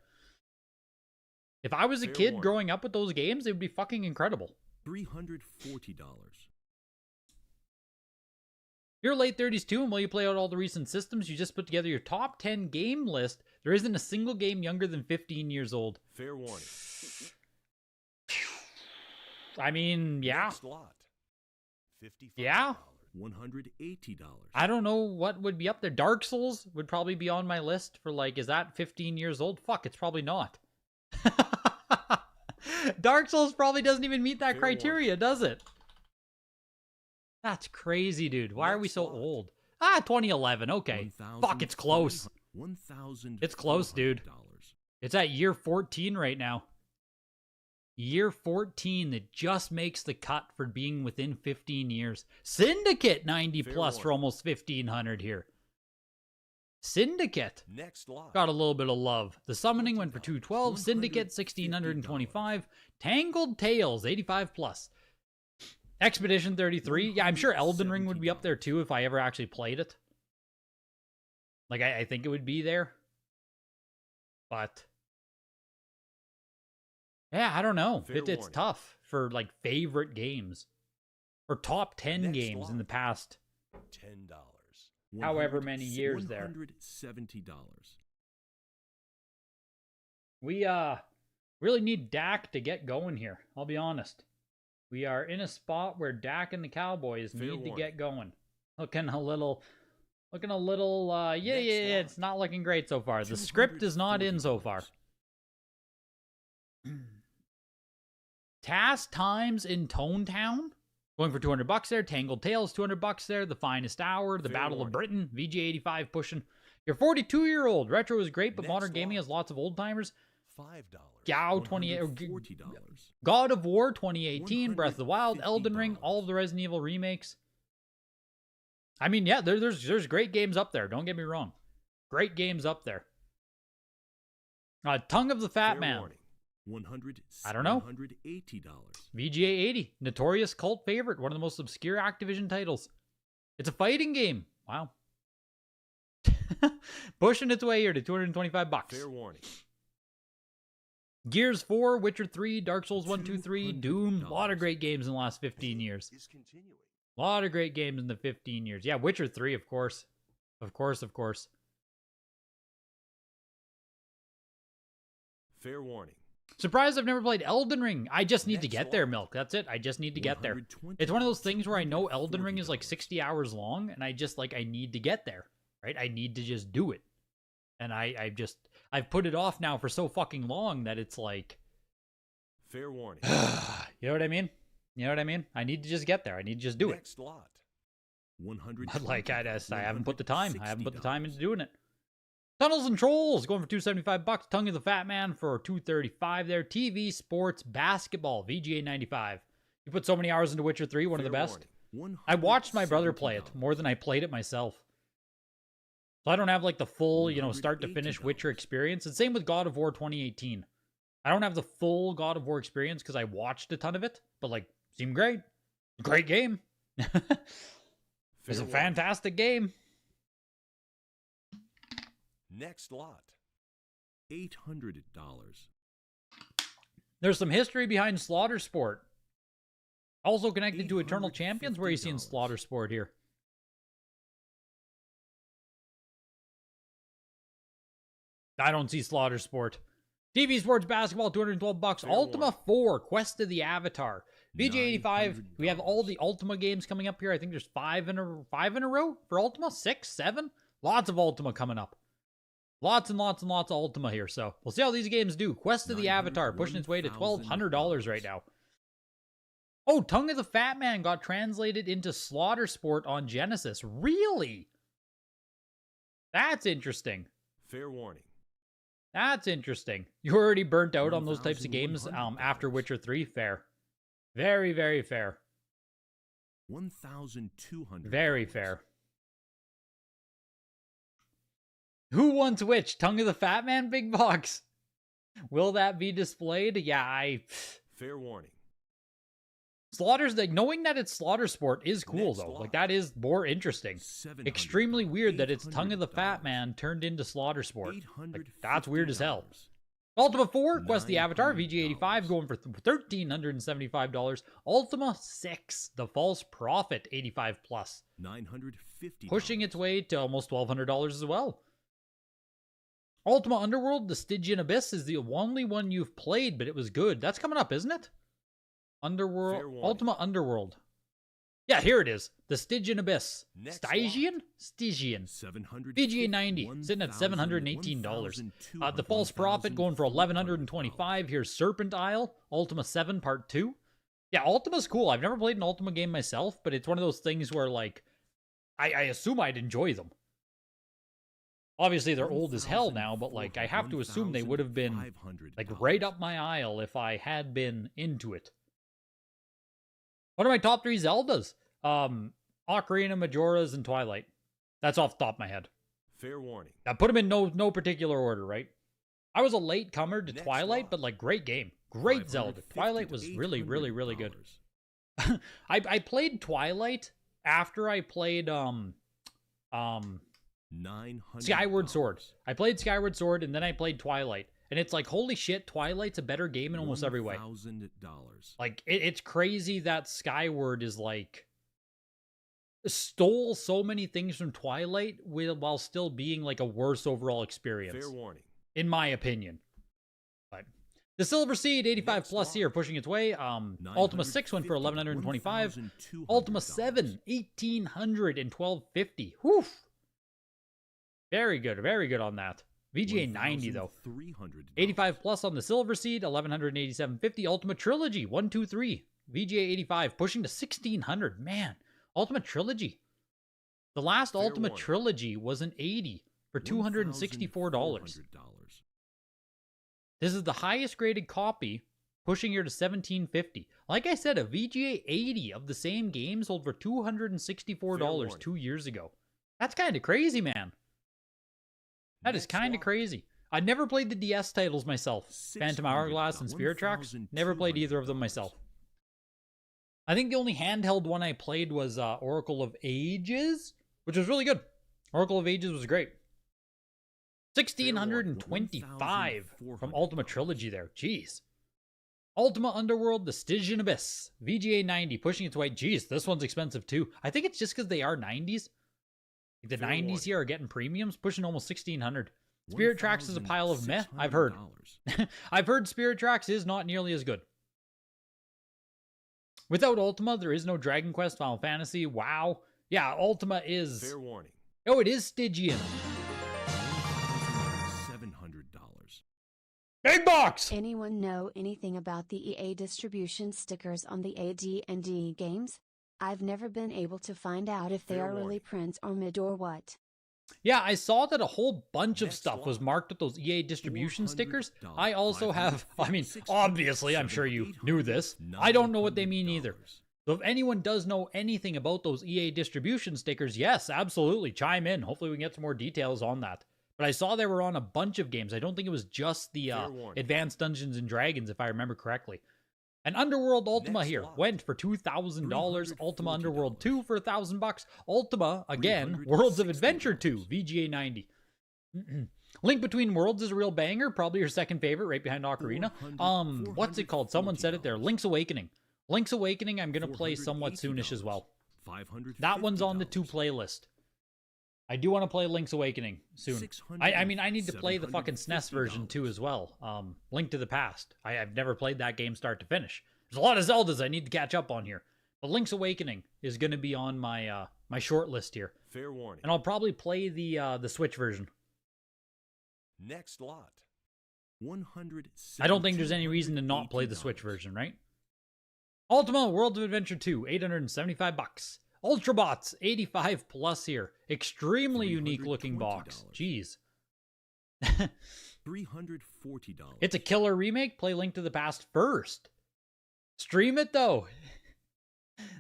If I was a Fair kid warning. growing up with those games, it would be fucking incredible. $340. You're late 30s too, and while you play out all the recent systems, you just put together your top 10 game list. There isn't a single game younger than 15 years old. Fair warning. I mean, yeah. Next lot. $55. Yeah. $180. I don't know what would be up there. Dark Souls would probably be on my list for, like, is that 15 years old? Fuck, it's probably not. Dark Souls probably doesn't even meet that Fair criteria, does it? That's crazy, dude. Why are we Next so lot. old? 2011. Okay. Fuck, it's close. It's close, dude. It's at year 14 right now. Year 14 that just makes the cut for being within 15 years. Syndicate 90 Fair plus for warning. almost 1,500 here. Syndicate Next lot. got a little bit of love. The Summoning went for 212. Syndicate 1,625. Tangled Tales 85 plus. Expedition 33. Yeah, I'm sure Elden Ring would be up there too if I ever actually played it. Like, I think it would be there. But yeah, I don't know. Fair It's warning. tough for, like, favorite games. Or top 10 Next games in lot. the past however many years there. $170. We really need Dak to get going here. I'll be honest. We are in a spot where Dak and the Cowboys need to get going. Looking a little, it's not looking great so far. The script is not in so far. Task Times in Tone Town, going for $200 there. Tangled Tales, $200 there. The Finest Hour, The Battle of Britain, VG85 pushing. Your 42-year-old. Retro is great, but modern gaming has lots of old timers. $5. Gao 28, God of War 2018, Breath of the Wild, Elden Ring, all of the Resident Evil remakes. I mean, yeah, there's great games up there. Don't get me wrong, great games up there. Tongue of the Fat Man. I don't know. $180. VGA 80, notorious cult favorite, one of the most obscure Activision titles. It's a fighting game. Wow. Pushing its way here to $225. Fair warning. Gears 4, Witcher 3, Dark Souls 1, 2, 3, Doom. A lot of great games in the last 15 years. A lot of great games in the 15 years. Yeah, Witcher 3, of course. Of course. Fair warning. Surprised I've never played Elden Ring. I just need to get there, Milk. That's it. I just need to get there. It's one of those things where I know Elden Ring is like 60 hours long, and I just, like, I need to get there, right? I need to just do it. And I've put it off now for so fucking long that it's like... Fair warning. You know what I mean? I need to just get there. I need to just do it. Next lot. But like, I haven't put the time. I haven't put the time into doing it. Tunnels and Trolls going for $275. Tongue of the Fat Man for $235 there. TV, sports, basketball, VGA 95. You put so many hours into Witcher 3, one of the best. I watched my brother play it more than I played it myself. So I don't have like the full, start to finish Witcher experience. And same with God of War 2018. I don't have the full God of War experience because I watched a ton of it, but like, seemed great. Great game. It's a fantastic game. Next lot. $800. There's some history behind Slaughter Sport. Also connected to Eternal Champions. Where are you seeing Slaughter Sport here? I don't see Slaughter Sport. TV Sports Basketball, $212. Ultima 4, Quest of the Avatar. VG 85, we have all the Ultima games coming up here. I think there's five in a row for Ultima. 6, 7. Lots of Ultima coming up. Lots and lots and lots of Ultima here. So we'll see how these games do. Quest of the Avatar pushing its way to $1,200 right now. Oh, Tongue of the Fat Man got translated into Slaughter Sport on Genesis. Really? That's interesting. Fair warning. That's interesting. You're already burnt out on those types of games after Witcher 3. Fair. Very, very fair. $1,200. Very fair. Who wants which? Tongue of the Fat Man, Big Box? Will that be displayed? Yeah, Fair warning. Slaughter's, like, knowing that it's Slaughter Sport is cool, Next though. lot. Like, that is more interesting. Extremely weird that it's Tongue of the Fat Man turned into Slaughter Sport. Like, that's weird as hell. Ultima 4, Quest the Avatar, VG85 going for $1,375. Ultima 6, The False Prophet, 85 plus. $950. Pushing its way to almost $1,200 as well. Ultima Underworld, The Stygian Abyss is the only one you've played, but it was good. That's coming up, isn't it? Ultima Underworld. Yeah, here it is. The Stygian Abyss. Stygian? Stygian. VGA 90, sitting at $718. The False Prophet going for $1,125. Here's Serpent Isle. Ultima 7 Part 2. Yeah, Ultima's cool. I've never played an Ultima game myself, but it's one of those things where, like, I assume I'd enjoy them. Obviously, they're old as hell now, but, like, I have to assume they would have been, like, right up my aisle if I had been into it. What are my top 3 Zeldas? Ocarina, Majora's, and Twilight. That's off the top of my head. Fair warning. I put them in no particular order, right? I was a late comer to Twilight, but, like, great game. Great Zelda. Twilight was really, really, really good. I played Twilight after I played, Skyward Sword. I played Skyward Sword, and then I played Twilight. And it's like, holy shit, Twilight's a better game in almost every way. $1,000. Like, it's crazy that Skyward is, like, stole so many things from Twilight while still being like a worse overall experience, Fair warning. in my opinion. But the Silver Seed 85 Next plus lot. here pushing its way. Ultima 6 went for 1125. Ultima 7 1800 and 1250. Whew. Very good on that. VGA 90 though. 85 plus on the Silver Seed 1187.50. Ultima Trilogy 123. VGA 85 pushing to 1600. Man, Ultima Trilogy. The last Fair Ultima warning. Trilogy was an 80 for $264. This is the highest graded copy, pushing here to 1750. Like I said, a VGA 80 of the same game sold for $264 2 years ago. That's kind of crazy, man. That is Next kind of lot. crazy. I never played the DS titles myself. Phantom Hourglass and Spirit Tracks. Never played either of them myself. I think the only handheld one I played was Oracle of Ages, which was really good. Oracle of Ages was great. 1625 from Ultima Trilogy there. Jeez. Ultima Underworld, the Stygian Abyss. VGA 90, pushing its way. Jeez, this one's expensive too. I think it's just because they are 90s. The Fair 90s warning. here are getting premiums, pushing almost 1600. Spirit Tracks is a pile of meh, I've heard. I've heard Spirit Tracks is not nearly as good. Without Ultima, there is no Dragon Quest, Final Fantasy. Wow. Yeah, Ultima is... Fair warning. Oh, it is Stygian. $700. Big box! Anyone know anything about the EA distribution stickers on the AD&D games? I've never been able to find out if they Fair are really warning. prints or mid or what. Yeah, I saw that a whole bunch of Next stuff was lot. marked with those EA distribution stickers. $400, I also have, I mean, 550, obviously, I'm sure you knew this. I don't know what they mean either. So if anyone does know anything about those EA distribution stickers, yes, absolutely, chime in. Hopefully we can get some more details on that. But I saw they were on a bunch of games. I don't think it was just the Fair warning. Advanced Dungeons and Dragons, if I remember correctly. And Underworld Ultima Next here lot. went for $2,000. Ultima Underworld 2 for $1,000. Ultima, again, $360. Worlds of Adventure 2, VGA 90. Link Between Worlds is a real banger. Probably your second favorite, right behind Ocarina. What's it called? Someone said it there. Link's Awakening. Link's Awakening, I'm going to play somewhat soonish as well. That one's on the 2 playlist. I do want to play Link's Awakening soon. I mean, I need to play the fucking SNES version too as well. Link to the Past. I've never played that game start to finish. There's a lot of Zeldas I need to catch up on here. But Link's Awakening is going to be on my my short list here. Fair warning. And I'll probably play the Switch version. Next lot. 100. I don't think there's any reason to not play the Switch version, right? Ultima World of Adventure 2, $875. Ultrabots, 85 plus here. Extremely unique looking box. Jeez. $340. It's a killer remake. Play Link to the Past first. Stream it though.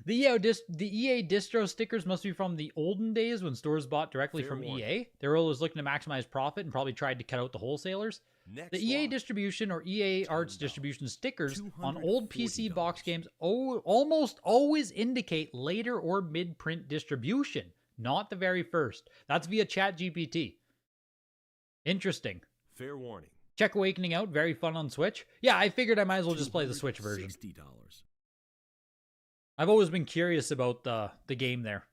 The EA distro stickers must be from the olden days when stores bought directly Fair from warning. EA. They were always looking to maximize profit and probably tried to cut out the wholesalers. Next The EA lot. distribution or EA Arts distribution stickers on $240. old PC box games almost always indicate later or mid-print distribution, not the very first. That's via ChatGPT. Interesting. Fair warning. Check Awakening out, very fun on Switch. Yeah, I figured I might as well just play the Switch version. $60. I've always been curious about the game there.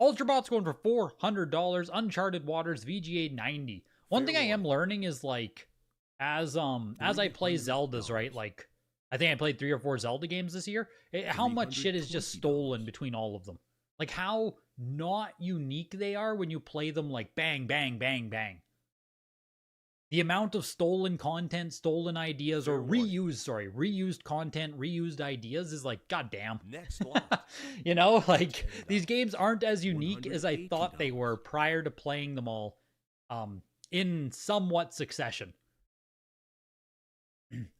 Ultrabots going for $400. Uncharted Waters VGA 90. One thing I am learning is like as I play Zeldas, right? Like I think I played 3 or 4 Zelda games this year. How much shit is just stolen between all of them? Like how not unique they are when you play them like bang bang bang bang. The amount of stolen content, stolen ideas, or reused content, reused ideas is like, goddamn. Next lot. You know, like these games aren't as unique as I thought they were prior to playing them all in somewhat succession.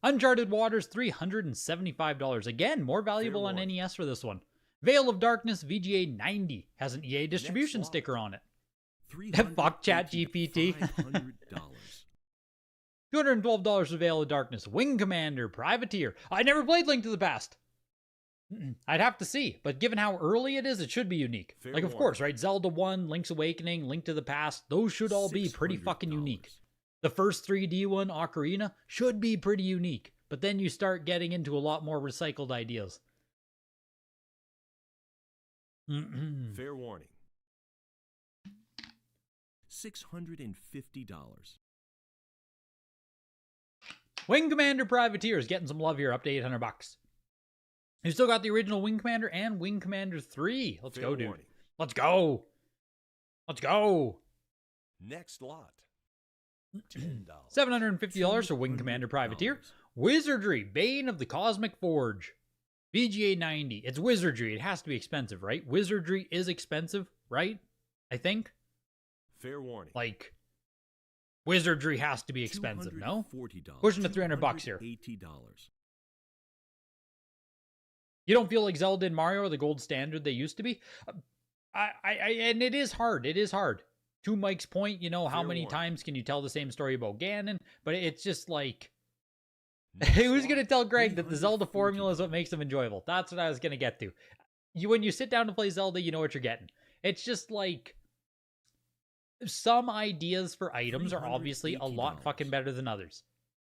Uncharted Waters, $375. Again, more valuable on NES for this one. Veil of Darkness VGA 90 has an EA distribution sticker on it. Fuck ChatGPT. $212 for Veil of Darkness. Wing Commander, Privateer. I never played Link to the Past. I'd have to see, but given how early it is, it should be unique. Fair like, of course, right? Zelda 1, Link's Awakening, Link to the Past, those should all be pretty fucking unique. The first 3D one, Ocarina, should be pretty unique, but then you start getting into a lot more recycled ideas. Fair warning. $650. Wing Commander Privateer is getting some love here, up to $800. You still got the original Wing Commander and Wing Commander 3. Let's go, dude. Warning. Let's go. Let's go. Next lot. $10. $750 for Wing Commander Privateer. Wizardry, Bane of the Cosmic Forge. VGA 90. It's Wizardry. It has to be expensive, right? Wizardry is expensive, right? I think. Fair warning. Like, Wizardry has to be expensive, no? Pushing to $300 here. $80. You don't feel like Zelda and Mario are the gold standard they used to be? And it is hard. It is hard. To Mike's point, you know, how many times can you tell the same story about Ganon? But it's just like, who's going to tell Greg that the Zelda formula is what makes them enjoyable? That's what I was going to get to. When you sit down to play Zelda, you know what you're getting. It's just like, some ideas for items are obviously a lot fucking better than others.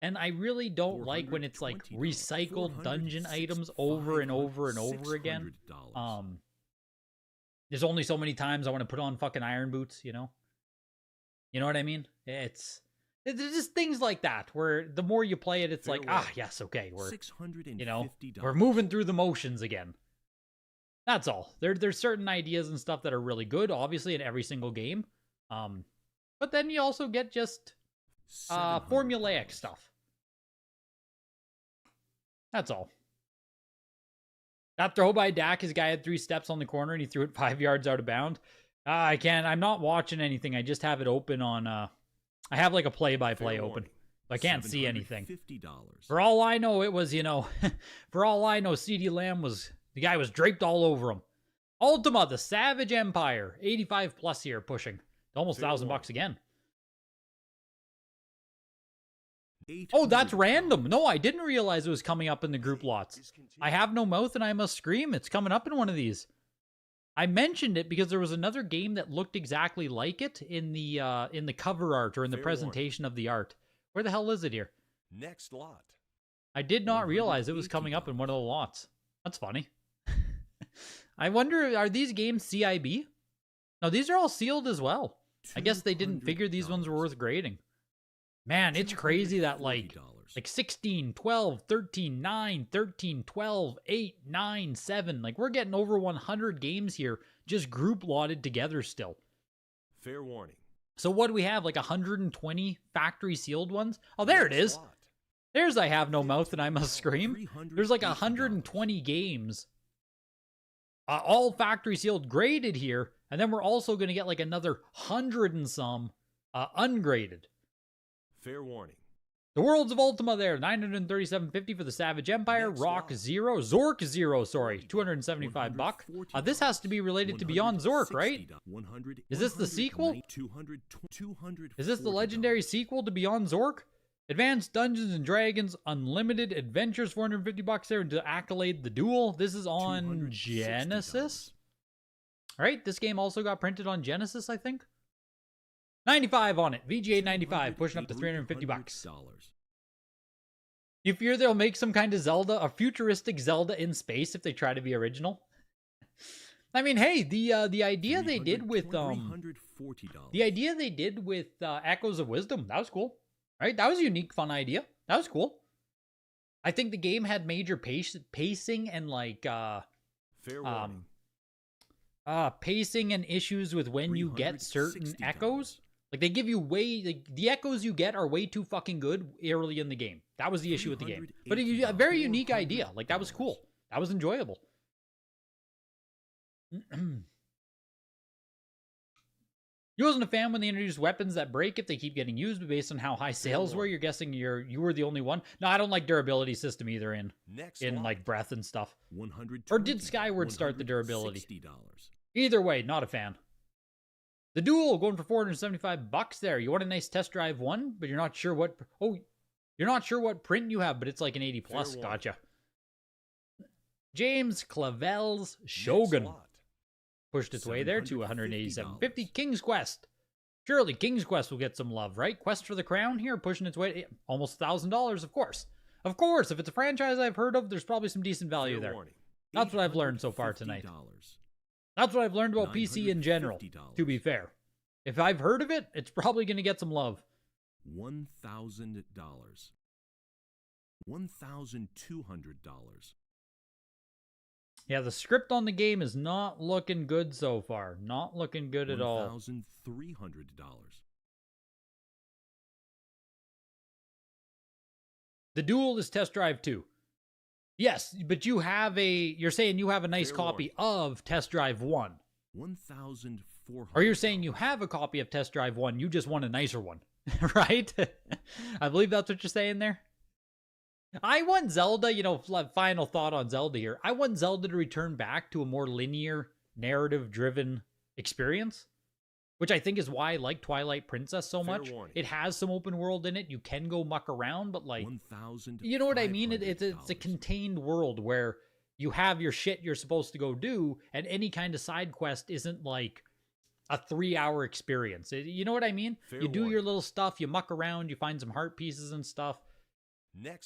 And I really don't like when it's like recycled dungeon items over and over and over again. There's only so many times I want to put on fucking iron boots, you know? You know what I mean? It's just things like that, where the more you play it, it's like, yes, okay, we're, you know, we're moving through the motions again. That's all. There's certain ideas and stuff that are really good, obviously, in every single game. But then you also get just formulaic stuff. That's all. That throw by Dak, his guy had 3 steps on the corner and he threw it 5 yards out of bound. I can't. I'm not watching anything. I just have it open on. I have like a play-by-play open. I can't see anything. For all I know, it was, you know, for all I know, CD Lamb was, the guy was draped all over him. Ultima, the Savage Empire, 85 plus here, pushing almost $1,000 again. Oh, that's random. No, I didn't realize it was coming up in the group lots. I have no mouth and I must scream. It's coming up in one of these. I mentioned it because there was another game that looked exactly like it in the cover art or in the presentation of the art. Where the hell is it here? Next lot. I did not realize it was coming up in one of the lots. That's funny. I wonder, are these games CIB? No, these are all sealed as well. I guess they didn't figure these ones were worth grading. Man, it's crazy that like 16, 12, 13, 9, 13, 12, 8, 9, 7. Like we're getting over 100 games here just group lotted together still. Fair warning. So what do we have? Like 120 factory sealed ones? Oh, there it is. There's I have no mouth and I must scream. There's like 120 games. All factory sealed graded here. And then we're also going to get like another 100 and some ungraded. Fair warning. The Worlds of Ultima there, $937.50 for the Savage Empire. Rock Zero, Zork Zero, sorry, $275. This has to be related to Beyond Zork, right? Is this the sequel? Is this the legendary sequel to Beyond Zork? Advanced Dungeons and Dragons Unlimited Adventures, $450 there, and to Accolade the Duel. This is on Genesis. All right, this game also got printed on Genesis, I think. 95 on it. VGA 95, pushing up to $350. You fear they'll make some kind of Zelda, a futuristic Zelda in space if they try to be original? I mean, hey, the idea they did with Echoes of Wisdom, that was cool. Right? That was a unique, fun idea. That was cool. I think the game had major pacing and like pacing and issues with when you get certain echoes. Like they give you the echoes you get are way too fucking good early in the game. That was the issue with the game. But a very unique idea. Like that was cool. That was enjoyable. You wasn't a fan when they introduced weapons that break if they keep getting used, but based on how high sales were, you're guessing you were the only one. No, I don't like durability system either in like breath and stuff. Or did Skyward start the durability? Either way, not a fan. The Duel going for $475 there. You want a nice test drive one, but you're not sure what print you have, but it's like an 80 plus. Gotcha. James Clavel's Shogun pushed its way there to $187.50. King's Quest. Surely King's Quest will get some love, right? Quest for the Crown here pushing its way almost $1,000, of course. Of course, if it's a franchise I've heard of, there's probably some decent value there. That's what I've learned so far tonight. That's what I've learned about PC in general, to be fair. If I've heard of it, it's probably going to get some love. $1,000. $1,200. Yeah, the script on the game is not looking good so far. Not looking good at all. $1,300. The Duel is Test Drive 2. Yes, but you're saying you have a nice copy of Test Drive 1. 1,400. Or you're saying you have a copy of Test Drive 1, you just want a nicer one, right? I believe that's what you're saying there. I want Zelda, final thought on Zelda here. I want Zelda to return back to a more linear, narrative-driven experience, which I think is why I like Twilight Princess so much. It has some open world in it. You can go muck around, but like, you know what I mean? It's a contained world where you have your shit you're supposed to go do, and any kind of side quest isn't like a 3-hour experience. You know what I mean? You do your little stuff, you muck around, you find some heart pieces and stuff.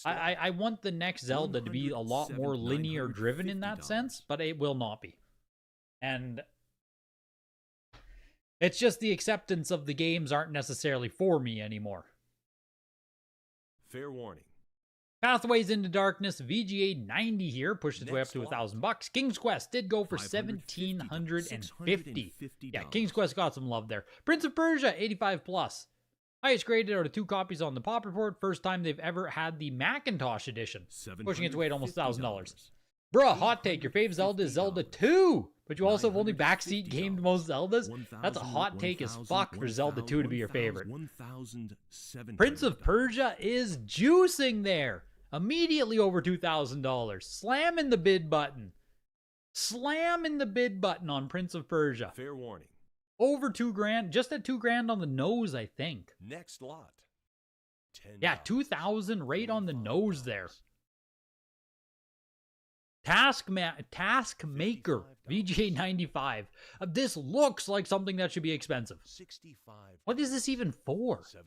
I want the next Zelda to be a lot more linear driven in that sense, but it will not be. And it's just the acceptance of the games aren't necessarily for me anymore. Fair warning. Pathways into Darkness, VGA 90 here, pushed its way up to $1,000. King's Quest did go for $1,750. Yeah, King's Quest got some love there. Prince of Persia, 85 plus. Highest graded out of 2 copies on the Pop Report. First time they've ever had the Macintosh edition, pushing its way at almost $1,000. Bruh, hot take. Your fave Zelda is Zelda 2, but you also have only backseat gamed most Zeldas? That's a hot take as fuck for Zelda 2 to be your favorite. Prince of Persia is juicing there. Immediately over $2,000. Slamming the bid button. Slamming the bid button on Prince of Persia. Fair warning. Over $2,000, just at $2,000 on the nose, I think. Next lot. $10. Yeah, 2,000 right on the nose there. Taskmaker, VGA 95. This looks like something that should be expensive. $65. What is this even for? $75.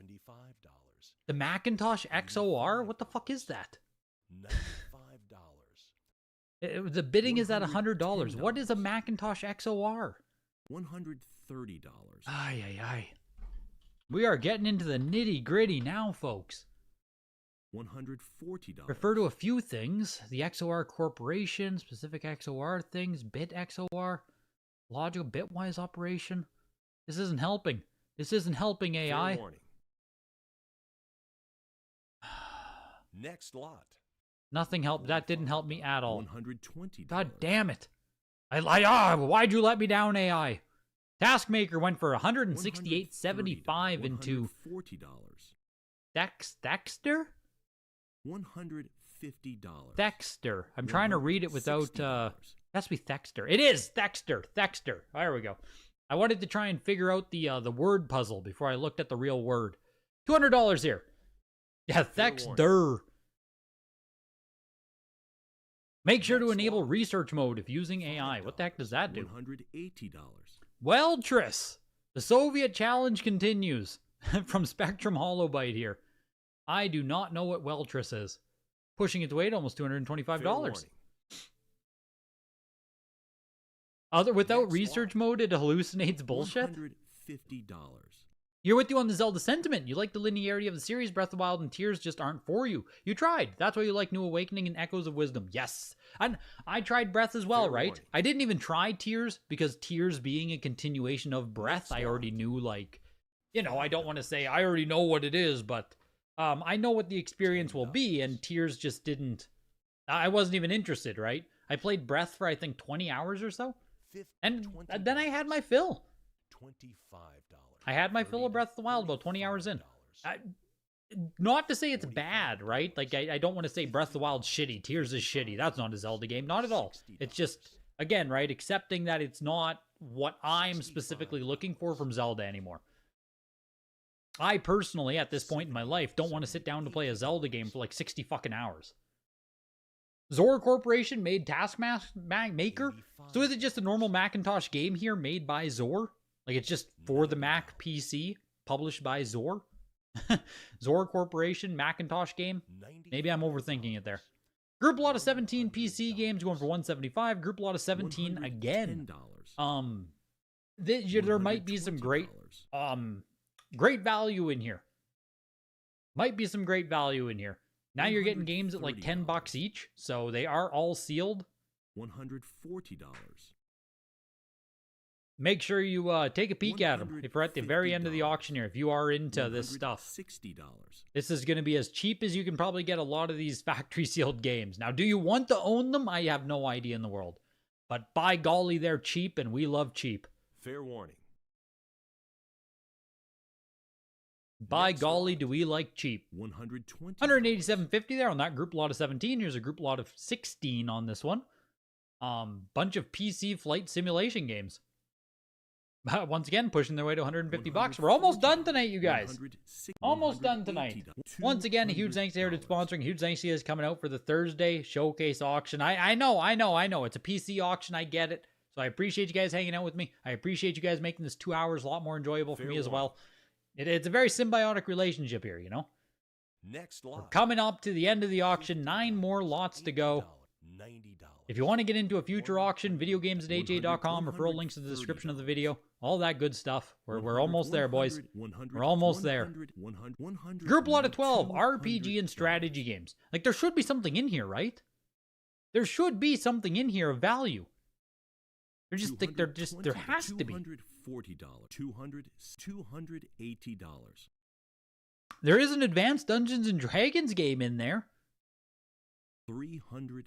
The Macintosh XOR? What the fuck is that? $95. The bidding is at $100. What is a Macintosh XOR? $130. Ay, ay, ay. We are getting into the nitty gritty now, folks. $140. Refer to a few things. The XOR Corporation, specific XOR things, bit XOR, logical bitwise operation. This isn't helping. This isn't helping AI. Fair warning. Next lot. Nothing helped. That didn't help me at all. $120. God damn it. Why'd you let me down, AI? Taskmaker went for $168.75 into $40. Dexter? $150. Thexter. I'm trying to read it without has to be Thexter. It is Thexter. Thexter. There we go. I wanted to try and figure out the word puzzle before I looked at the real word. $200 here. Yeah, Thexter. Make sure to enable research mode if using AI. What the heck does that do? $180. Well, Tris, the Soviet challenge continues. From Spectrum Holobyte here. I do not know what Weltris is. Pushing its weight almost $225. Without research mode, it hallucinates bullshit. $150. You're with you on the Zelda sentiment. You like the linearity of the series. Breath of the Wild and Tears just aren't for you. You tried. That's why you like New Awakening and Echoes of Wisdom. Yes. And I tried Breath as well, right? I didn't even try Tears because Tears being a continuation of Breath, I already knew, like, I don't want to say I already know what it is, but I know what the experience will be, and Tears just didn't. I wasn't even interested, right? I played Breath for, I think, 20 hours or so, and then I had my fill. $25. I had my fill of Breath of the Wild about 20 hours in. Not to say it's bad, right? Like, I don't want to say Breath of the Wild's shitty. Tears is shitty. That's not a Zelda game. Not at all. It's just, again, right, accepting that it's not what I'm specifically looking for from Zelda anymore. I personally, at this point in my life, don't want to sit down to play a Zelda game for like 60 fucking hours. Zora Corporation made Taskmaker? So is it just a normal Macintosh game here made by Zor? Like it's just for the Mac PC, published by Zor? Zora Corporation, Macintosh game? Maybe I'm overthinking it there. Group lot of 17 PC games going for $175. Group lot of 17 again. There might be some great value in here. Might be some great value in here. Now you're getting games at like $10 each, so they are all sealed. $140. Make sure you take a peek at them if we're at the very end of the auction here, if you are into this stuff. $60. This is going to be as cheap as you can probably get a lot of these factory sealed games. Now, do you want to own them? I have no idea in the world. But by golly, they're cheap, and we love cheap. Fair warning. By golly, do we like cheap. $120. $187.50 there on that group lot of 17. Here's a group lot of 16 on this one. Bunch of PC flight simulation games. Once again, pushing their way to $150. We're almost done tonight, you guys. Almost done tonight. Once again, a huge thanks to Heritage sponsoring. A huge thanks to you guys coming out for the Thursday showcase auction. I know. It's a PC auction. I get it. So I appreciate you guys hanging out with me. I appreciate you guys making this 2 hours a lot more enjoyable for me as well. It's a very symbiotic relationship here, you know? Next lot. We're coming up to the end of the auction. 9 more lots to go. $90. If you want to get into a future auction, videogames@aj.com, referral links in the description of the video, all that good stuff. We're almost there, boys. We're almost there. Group lot of 12 RPG and strategy games. Like, there should be something in here, right? There should be something in here of value. There has to be. $280. There is an advanced Dungeons and Dragons game in there. $300.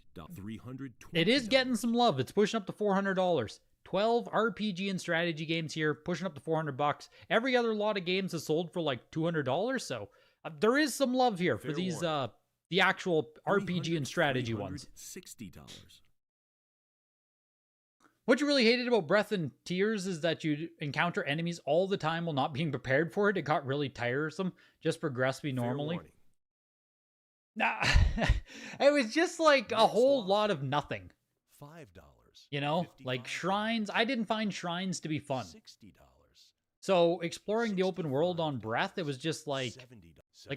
It is getting some love. It's pushing up to $400. 12 RPG and strategy games here, pushing up to $400. Every other lot of games is sold for like $200. So there is some love here for these the actual RPG and strategy ones. $60. What you really hated about Breath and Tears is that you encounter enemies all the time while not being prepared for it. It got really tiresome. Just progress me normally. Nah, it was just like a whole lot of nothing. $5. You know, like shrines. I didn't find shrines to be fun. $60. So exploring the open world on Breath, it was just like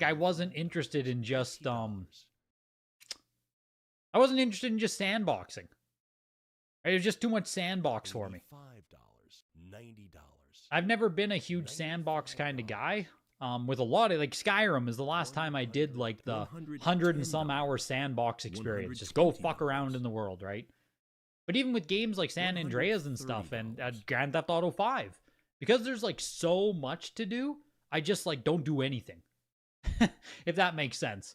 I wasn't interested in just sandboxing. It was just too much sandbox for me. $90. I've never been a huge sandbox kind of guy. With a lot of, like, Skyrim is the last time I did, like, the 100 and some hour sandbox experience. Just go fuck around in the world, right? But even with games like San Andreas and stuff, and Grand Theft Auto 5, because there's, like, so much to do, I just, like, don't do anything. If that makes sense.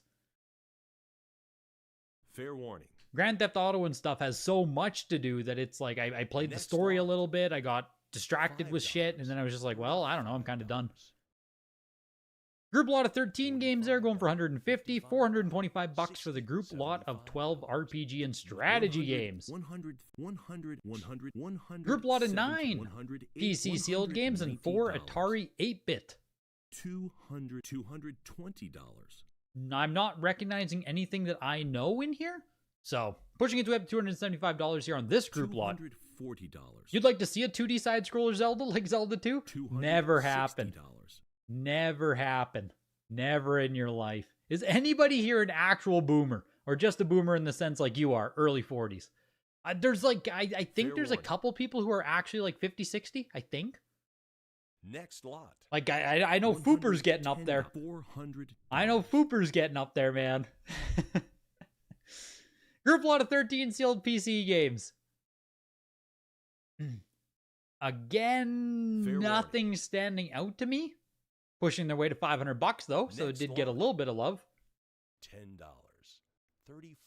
Fair warning. Grand Theft Auto and stuff has so much to do that it's like, I played the story a little bit, I got distracted with shit, and then I was just like, well, I don't know, I'm kind of done. Group lot of 13 games there, going for $150, $425 for the group lot of 12 RPG and strategy games. Group lot of 9 PC sealed games and 4 Atari 8-bit. $220. I'm not recognizing anything that I know in here, so pushing it to up to $275 here on this group lot. $240. You'd like to see a 2D side-scroller Zelda like Zelda 2? Never happened. Never happened. Never in your life. Is anybody here an actual boomer? Or just a boomer in the sense like you are, early 40s? There's like, I think there's a couple people who are actually like 50, 60, I think. Next lot. Like, I know Fooper's getting up there. I know Fooper's getting up there, man. Group lot of 13 sealed PC games. Again, nothing standing out to me. Pushing their way to $500 though, so it did get a little bit of love. $10.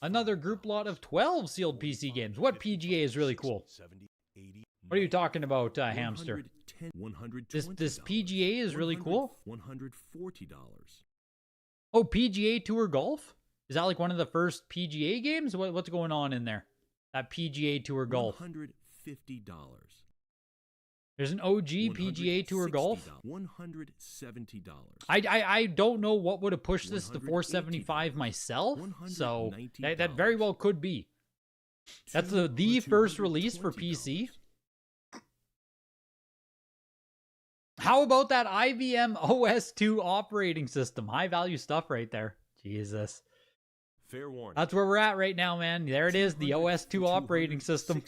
Another group lot of 12 sealed PC games. What PGA is really cool? What are you talking about, Hamster? This PGA is really cool. $140. Oh, PGA Tour Golf? Is that like one of the first PGA games? What's going on in there? That PGA Tour Golf. $150. There's an OG PGA Tour Golf. $170. I don't know what would have pushed this to 475 myself, so that very well could be. That's the first release for PC. How about that IBM OS 2 operating system? High value stuff right there. Jesus. Fair warning. That's where we're at right now, man. There it is, the OS2 operating system.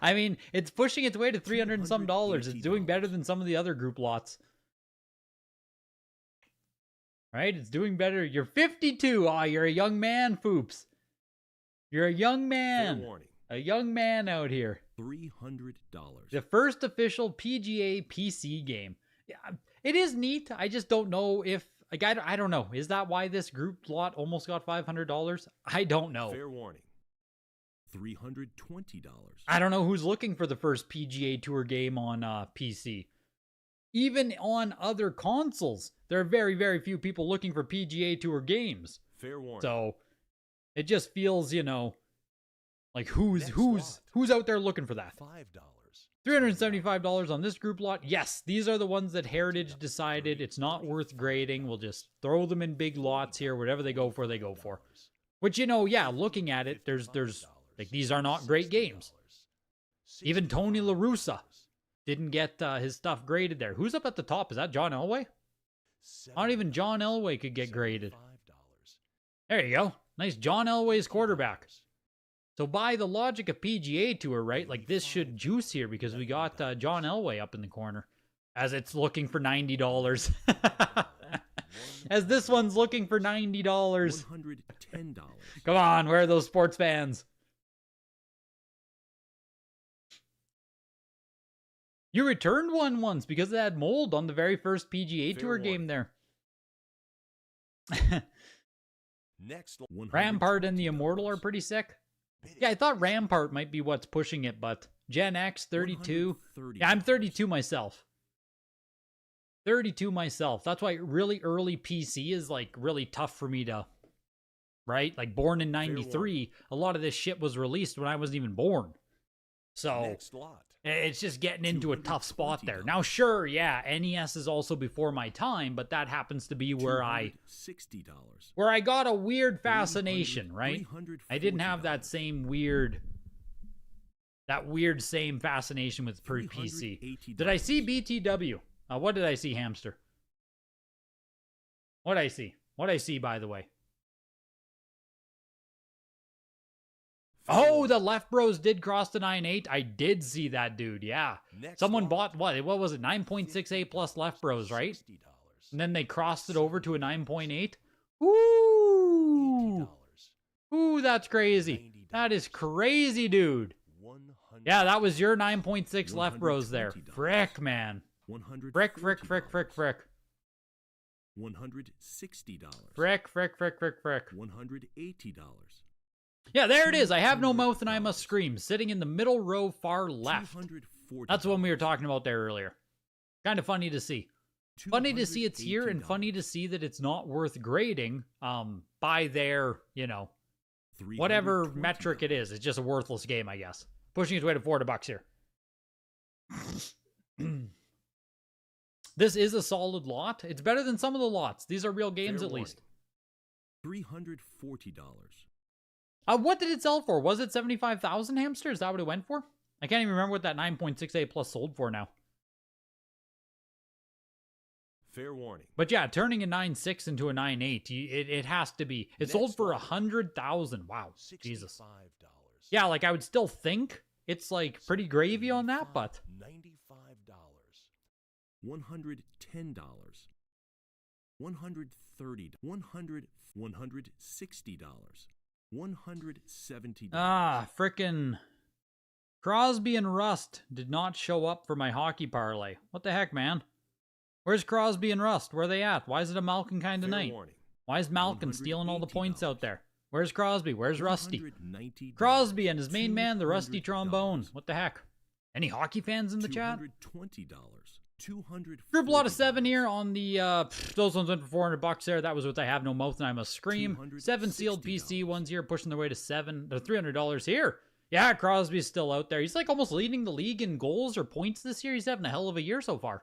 I mean, it's pushing its way to $300 and some dollars. It's doing better than some of the other group lots. Right? It's doing better. You're 52. Ah, you're a young man, Foops. You're a young man. Fair warning. A young man out here. $300. The first official PGA PC game. Yeah, it is neat. I just don't know if... Like, I don't know. Is that why this group lot almost got $500? I don't know. Fair warning. $320. I don't know who's looking for the first PGA Tour game on PC. Even on other consoles, there are very, very few people looking for PGA Tour games. Fair warning. So it just feels, you know, like who's out there looking for that? $5. $375 on this group lot. Yes, these are the ones that Heritage decided it's not worth grading. We'll just throw them in big lots here. Whatever they go for, they go for. Which, you know, yeah, looking at it, there's like, these are not great games. Even Tony La Russa didn't get his stuff graded there. Who's up at the top? Is that John Elway? Not even John Elway could get graded. There you go. Nice John Elway's quarterback. So by the logic of PGA Tour, right, like this should juice here because we got John Elway up in the corner as it's looking for $90. As this one's looking for $90. $110. Come on, where are those sports fans? You returned one once because it had mold on the very first PGA Tour game there. Next, Rampart and the Immortal are pretty sick. Yeah, I thought Rampart might be what's pushing it, but Gen X, 32. Yeah, I'm 32 myself. 32 myself. That's why really early PC is like really tough for me to, right? Like born in 93, a lot of this shit was released when I wasn't even born. So next lot. It's just getting into a tough spot there. Now, sure, yeah, NES is also before my time, but that happens to be where I got a weird fascination, right? I didn't have that same weird same fascination with PC. Did I see BTW? What did I see, Hamster? What did I see? What did I see, by the way? Oh, the Left Bros did cross the 9.8. I did see that, dude. Yeah. Someone bought, what was it? 9.68 plus Left Bros, right? And then they crossed it over to a 9.8. Ooh. Ooh, that's crazy. That is crazy, dude. Yeah, that was your 9.6 Left Bros there. Frick, man. Frick. $160. Frick. $180. Yeah, there it is. I have no mouth and I must scream. Sitting in the middle row far left. That's the one we were talking about there earlier. Kind of funny to see. Funny to see it's here and funny to see that it's not worth grading by their, you know, whatever metric it is. It's just a worthless game, I guess. Pushing its way to $40 here. This is a solid lot. It's better than some of the lots. These are real games at least. $340. What did it sell for? Was it 75,000, Hamster? Is that what it went for? I can't even remember what that 9.68 plus sold for now. Fair warning. But yeah, turning a 9.6 into a 9.8, it has to be. It sold for 100,000. Wow, Jesus. Yeah, like I would still think it's like pretty gravy on that, but $95. $110. $130. $160. $170. Ah, frickin' Crosby and Rust did not show up for my hockey parlay. What the heck, man? Where's Crosby and Rust? Where are they at? Why is it a Malkin kind of night? Why is Malkin stealing all the points out there? Where's Crosby? Where's Rusty? Crosby and his main man, the Rusty Trombone. What the heck? Any hockey fans in the chat? $220. Group lot of 7 here on the, those ones went for $400 there. That was what I have no mouth and I must scream. 7 sealed PC ones here, pushing their way to $300 here. Yeah, Crosby's still out there. He's like almost leading the league in goals or points this year. He's having a hell of a year so far.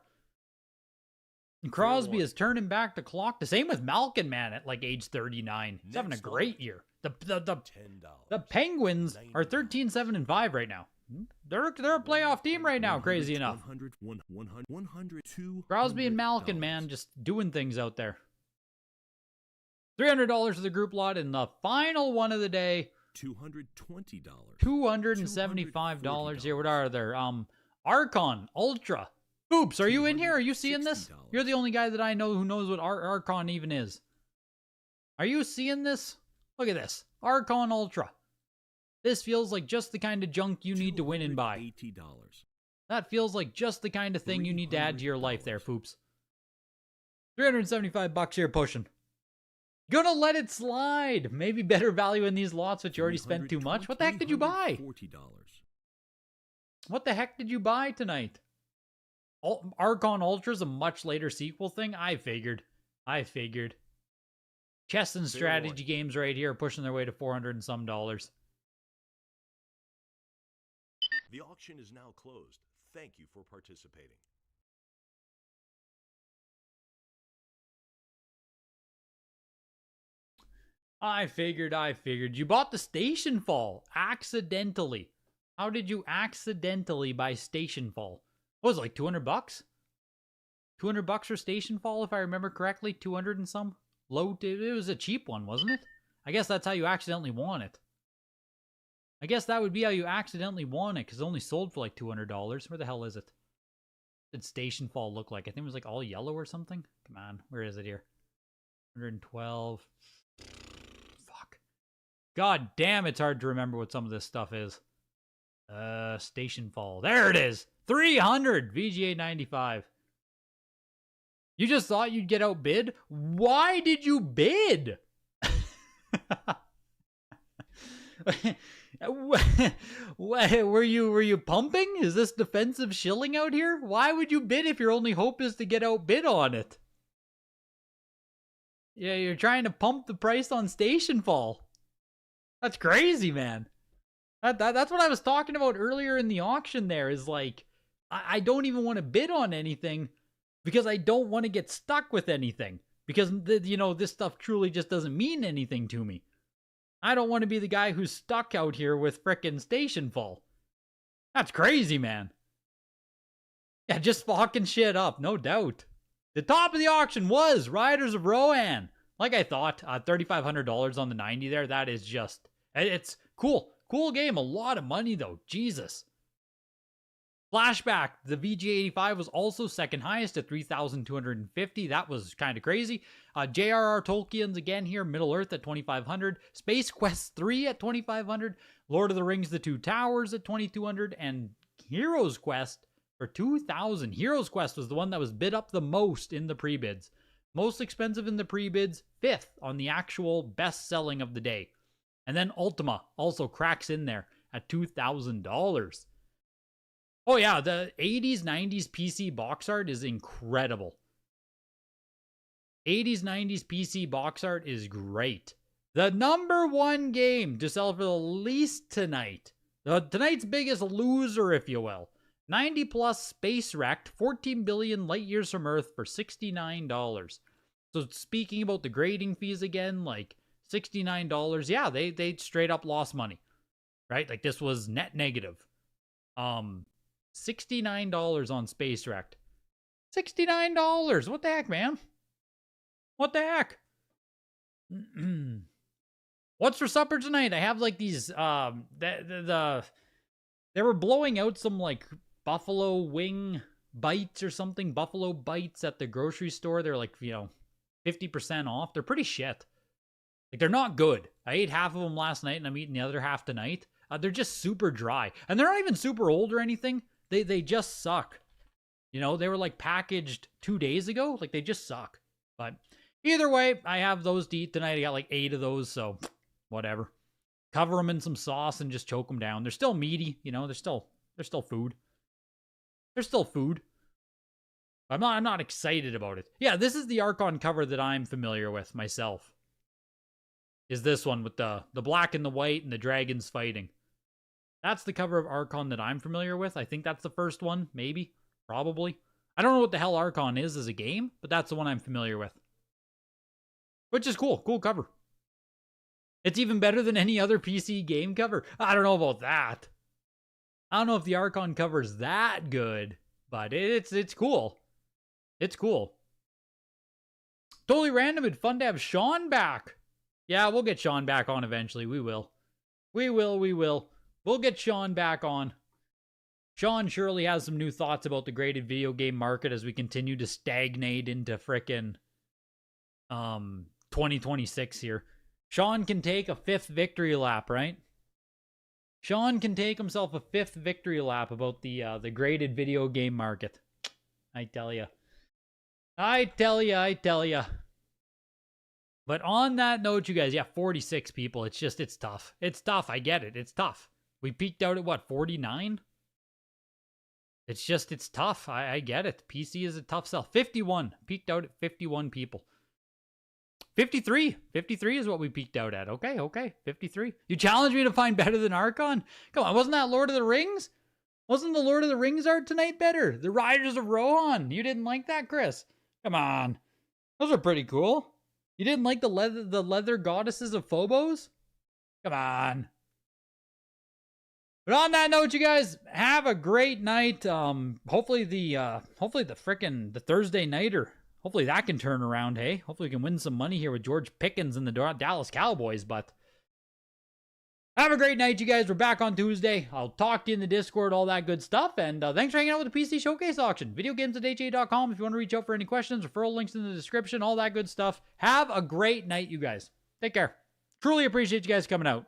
And Crosby is turning back the clock. The same with Malkin, man, at like age 39. He's having a great year. The Penguins are 13-7-5 right now. They're a playoff team right now, crazy enough. Crosby and Malkin, man, just doing things out there. $300 for the group lot, and the final one of the day, $220. $275 here. What are there? Archon Ultra. Oops, are you in here? Are you seeing this? You're the only guy that I know who knows what Archon even is. Are you seeing this? Look at this. Archon Ultra. This feels like just the kind of junk you need to win and buy. $80. That feels like just the kind of thing you need to add to your life there, Poops. $375 here pushing. Gonna let it slide. Maybe better value in these lots, but you already spent too much. What the heck did you buy? $40. What the heck did you buy tonight? Archon Ultra's a much later sequel thing? I figured. Chess and strategy games right here pushing their way to $400 and some dollars. The auction is now closed. Thank you for participating. I figured. You bought the Station Fall accidentally. How did you accidentally buy Station Fall? What was it, like $200? $200 for Station Fall, if I remember correctly. 200 and some. It was a cheap one, wasn't it? I guess that's how you accidentally won it. I guess that would be how you accidentally won it, because it only sold for like $200. Where the hell is it? What did Station Fall look like? I think it was like all yellow or something. Come on, where is it here? 112. Fuck. God damn, it's hard to remember what some of this stuff is. Station Fall. There it is! 300! VGA 95. You just thought you'd get outbid? Why did you bid? Were you pumping? Is this defensive shilling out here? Why would you bid if your only hope is to get outbid on it? Yeah, you're trying to pump the price on Station Fall. That's crazy, man. That's what I was talking about earlier in the auction there, is like, I don't even want to bid on anything because I don't want to get stuck with anything. Because, this stuff truly just doesn't mean anything to me. I don't want to be the guy who's stuck out here with frickin' Station Fall. That's crazy, man. Yeah, just fucking shit up, no doubt. The top of the auction was Riders of Rohan. Like I thought, $3,500 on the 90 there. That is just, it's cool. Cool game. A lot of money, though. Jesus. Flashback, the VG85 was also second highest at 3,250. That was kind of crazy. J.R.R. Tolkien's again here, Middle Earth at 2,500. Space Quest 3 at 2,500. Lord of the Rings, The Two Towers at 2,200. And Heroes Quest for 2,000. Heroes Quest was the one that was bid up the most in the pre-bids. Most expensive in the pre-bids, 5th on the actual best selling of the day. And then Ultima also cracks in there at $2,000. Oh yeah, the 80s, 90s PC box art is incredible. 80s, 90s PC box art is great. The number one game to sell for the least tonight. Tonight's biggest loser, if you will. 90 plus Space Wrecked, 14 billion light years from Earth for $69. So speaking about the grading fees again, like $69, yeah, they straight up lost money. Right? Like this was net negative. $69 on Space Wrecked. $69. What the heck, man? What the heck? What's for supper tonight? I have like these they were blowing out some like buffalo wing bites or something, buffalo bites at the grocery store. They're like, 50% off. They're pretty shit. Like they're not good. I ate half of them last night and I'm eating the other half tonight. They're just super dry. And they're not even super old or anything. They just suck. They were like packaged 2 days ago. Like they just suck. But either way, I have those to eat tonight. I got like 8 of those, so whatever. Cover them in some sauce and just choke them down. They're still meaty, they're still food. They're still food. I'm not excited about it. Yeah, this is the Archon cover that I'm familiar with myself. Is this one with the black and the white and the dragons fighting. That's the cover of Archon that I'm familiar with. I think that's the first one, maybe, probably. I don't know what the hell Archon is as a game, but that's the one I'm familiar with. Which is cool. Cool cover. It's even better than any other PC game cover. I don't know about that. I don't know if the Archon cover is that good, but it's cool. It's cool. Totally random and fun to have Sean back. Yeah, we'll get Sean back on eventually. We will. We will. We'll get Sean back on. Sean surely has some new thoughts about the graded video game market as we continue to stagnate into frickin' 2026 here. Sean can take a 5th victory lap, right? Sean can take himself a 5th victory lap about the graded video game market. I tell ya. I tell ya. But on that note, you guys, yeah, 46 people. It's tough. It's tough. I get it. It's tough. We peaked out at what, 49? It's tough. I get it. PC is a tough sell. 51. Peaked out at 51 people. 53. 53 is what we peaked out at. Okay. 53. You challenged me to find better than Archon? Come on, wasn't that Lord of the Rings? Wasn't the Lord of the Rings art tonight better? The Riders of Rohan. You didn't like that, Chris? Come on. Those are pretty cool. You didn't like the leather goddesses of Phobos? Come on. But on that note, you guys, have a great night. Hopefully the Thursday nighter, hopefully that can turn around, hey? Hopefully we can win some money here with George Pickens and the Dallas Cowboys, but have a great night, you guys. We're back on Tuesday. I'll talk to you in the Discord, all that good stuff. And thanks for hanging out with the PC Showcase auction. Videogames@ha.com if you want to reach out for any questions. Referral links in the description, all that good stuff. Have a great night, you guys. Take care. Truly appreciate you guys coming out.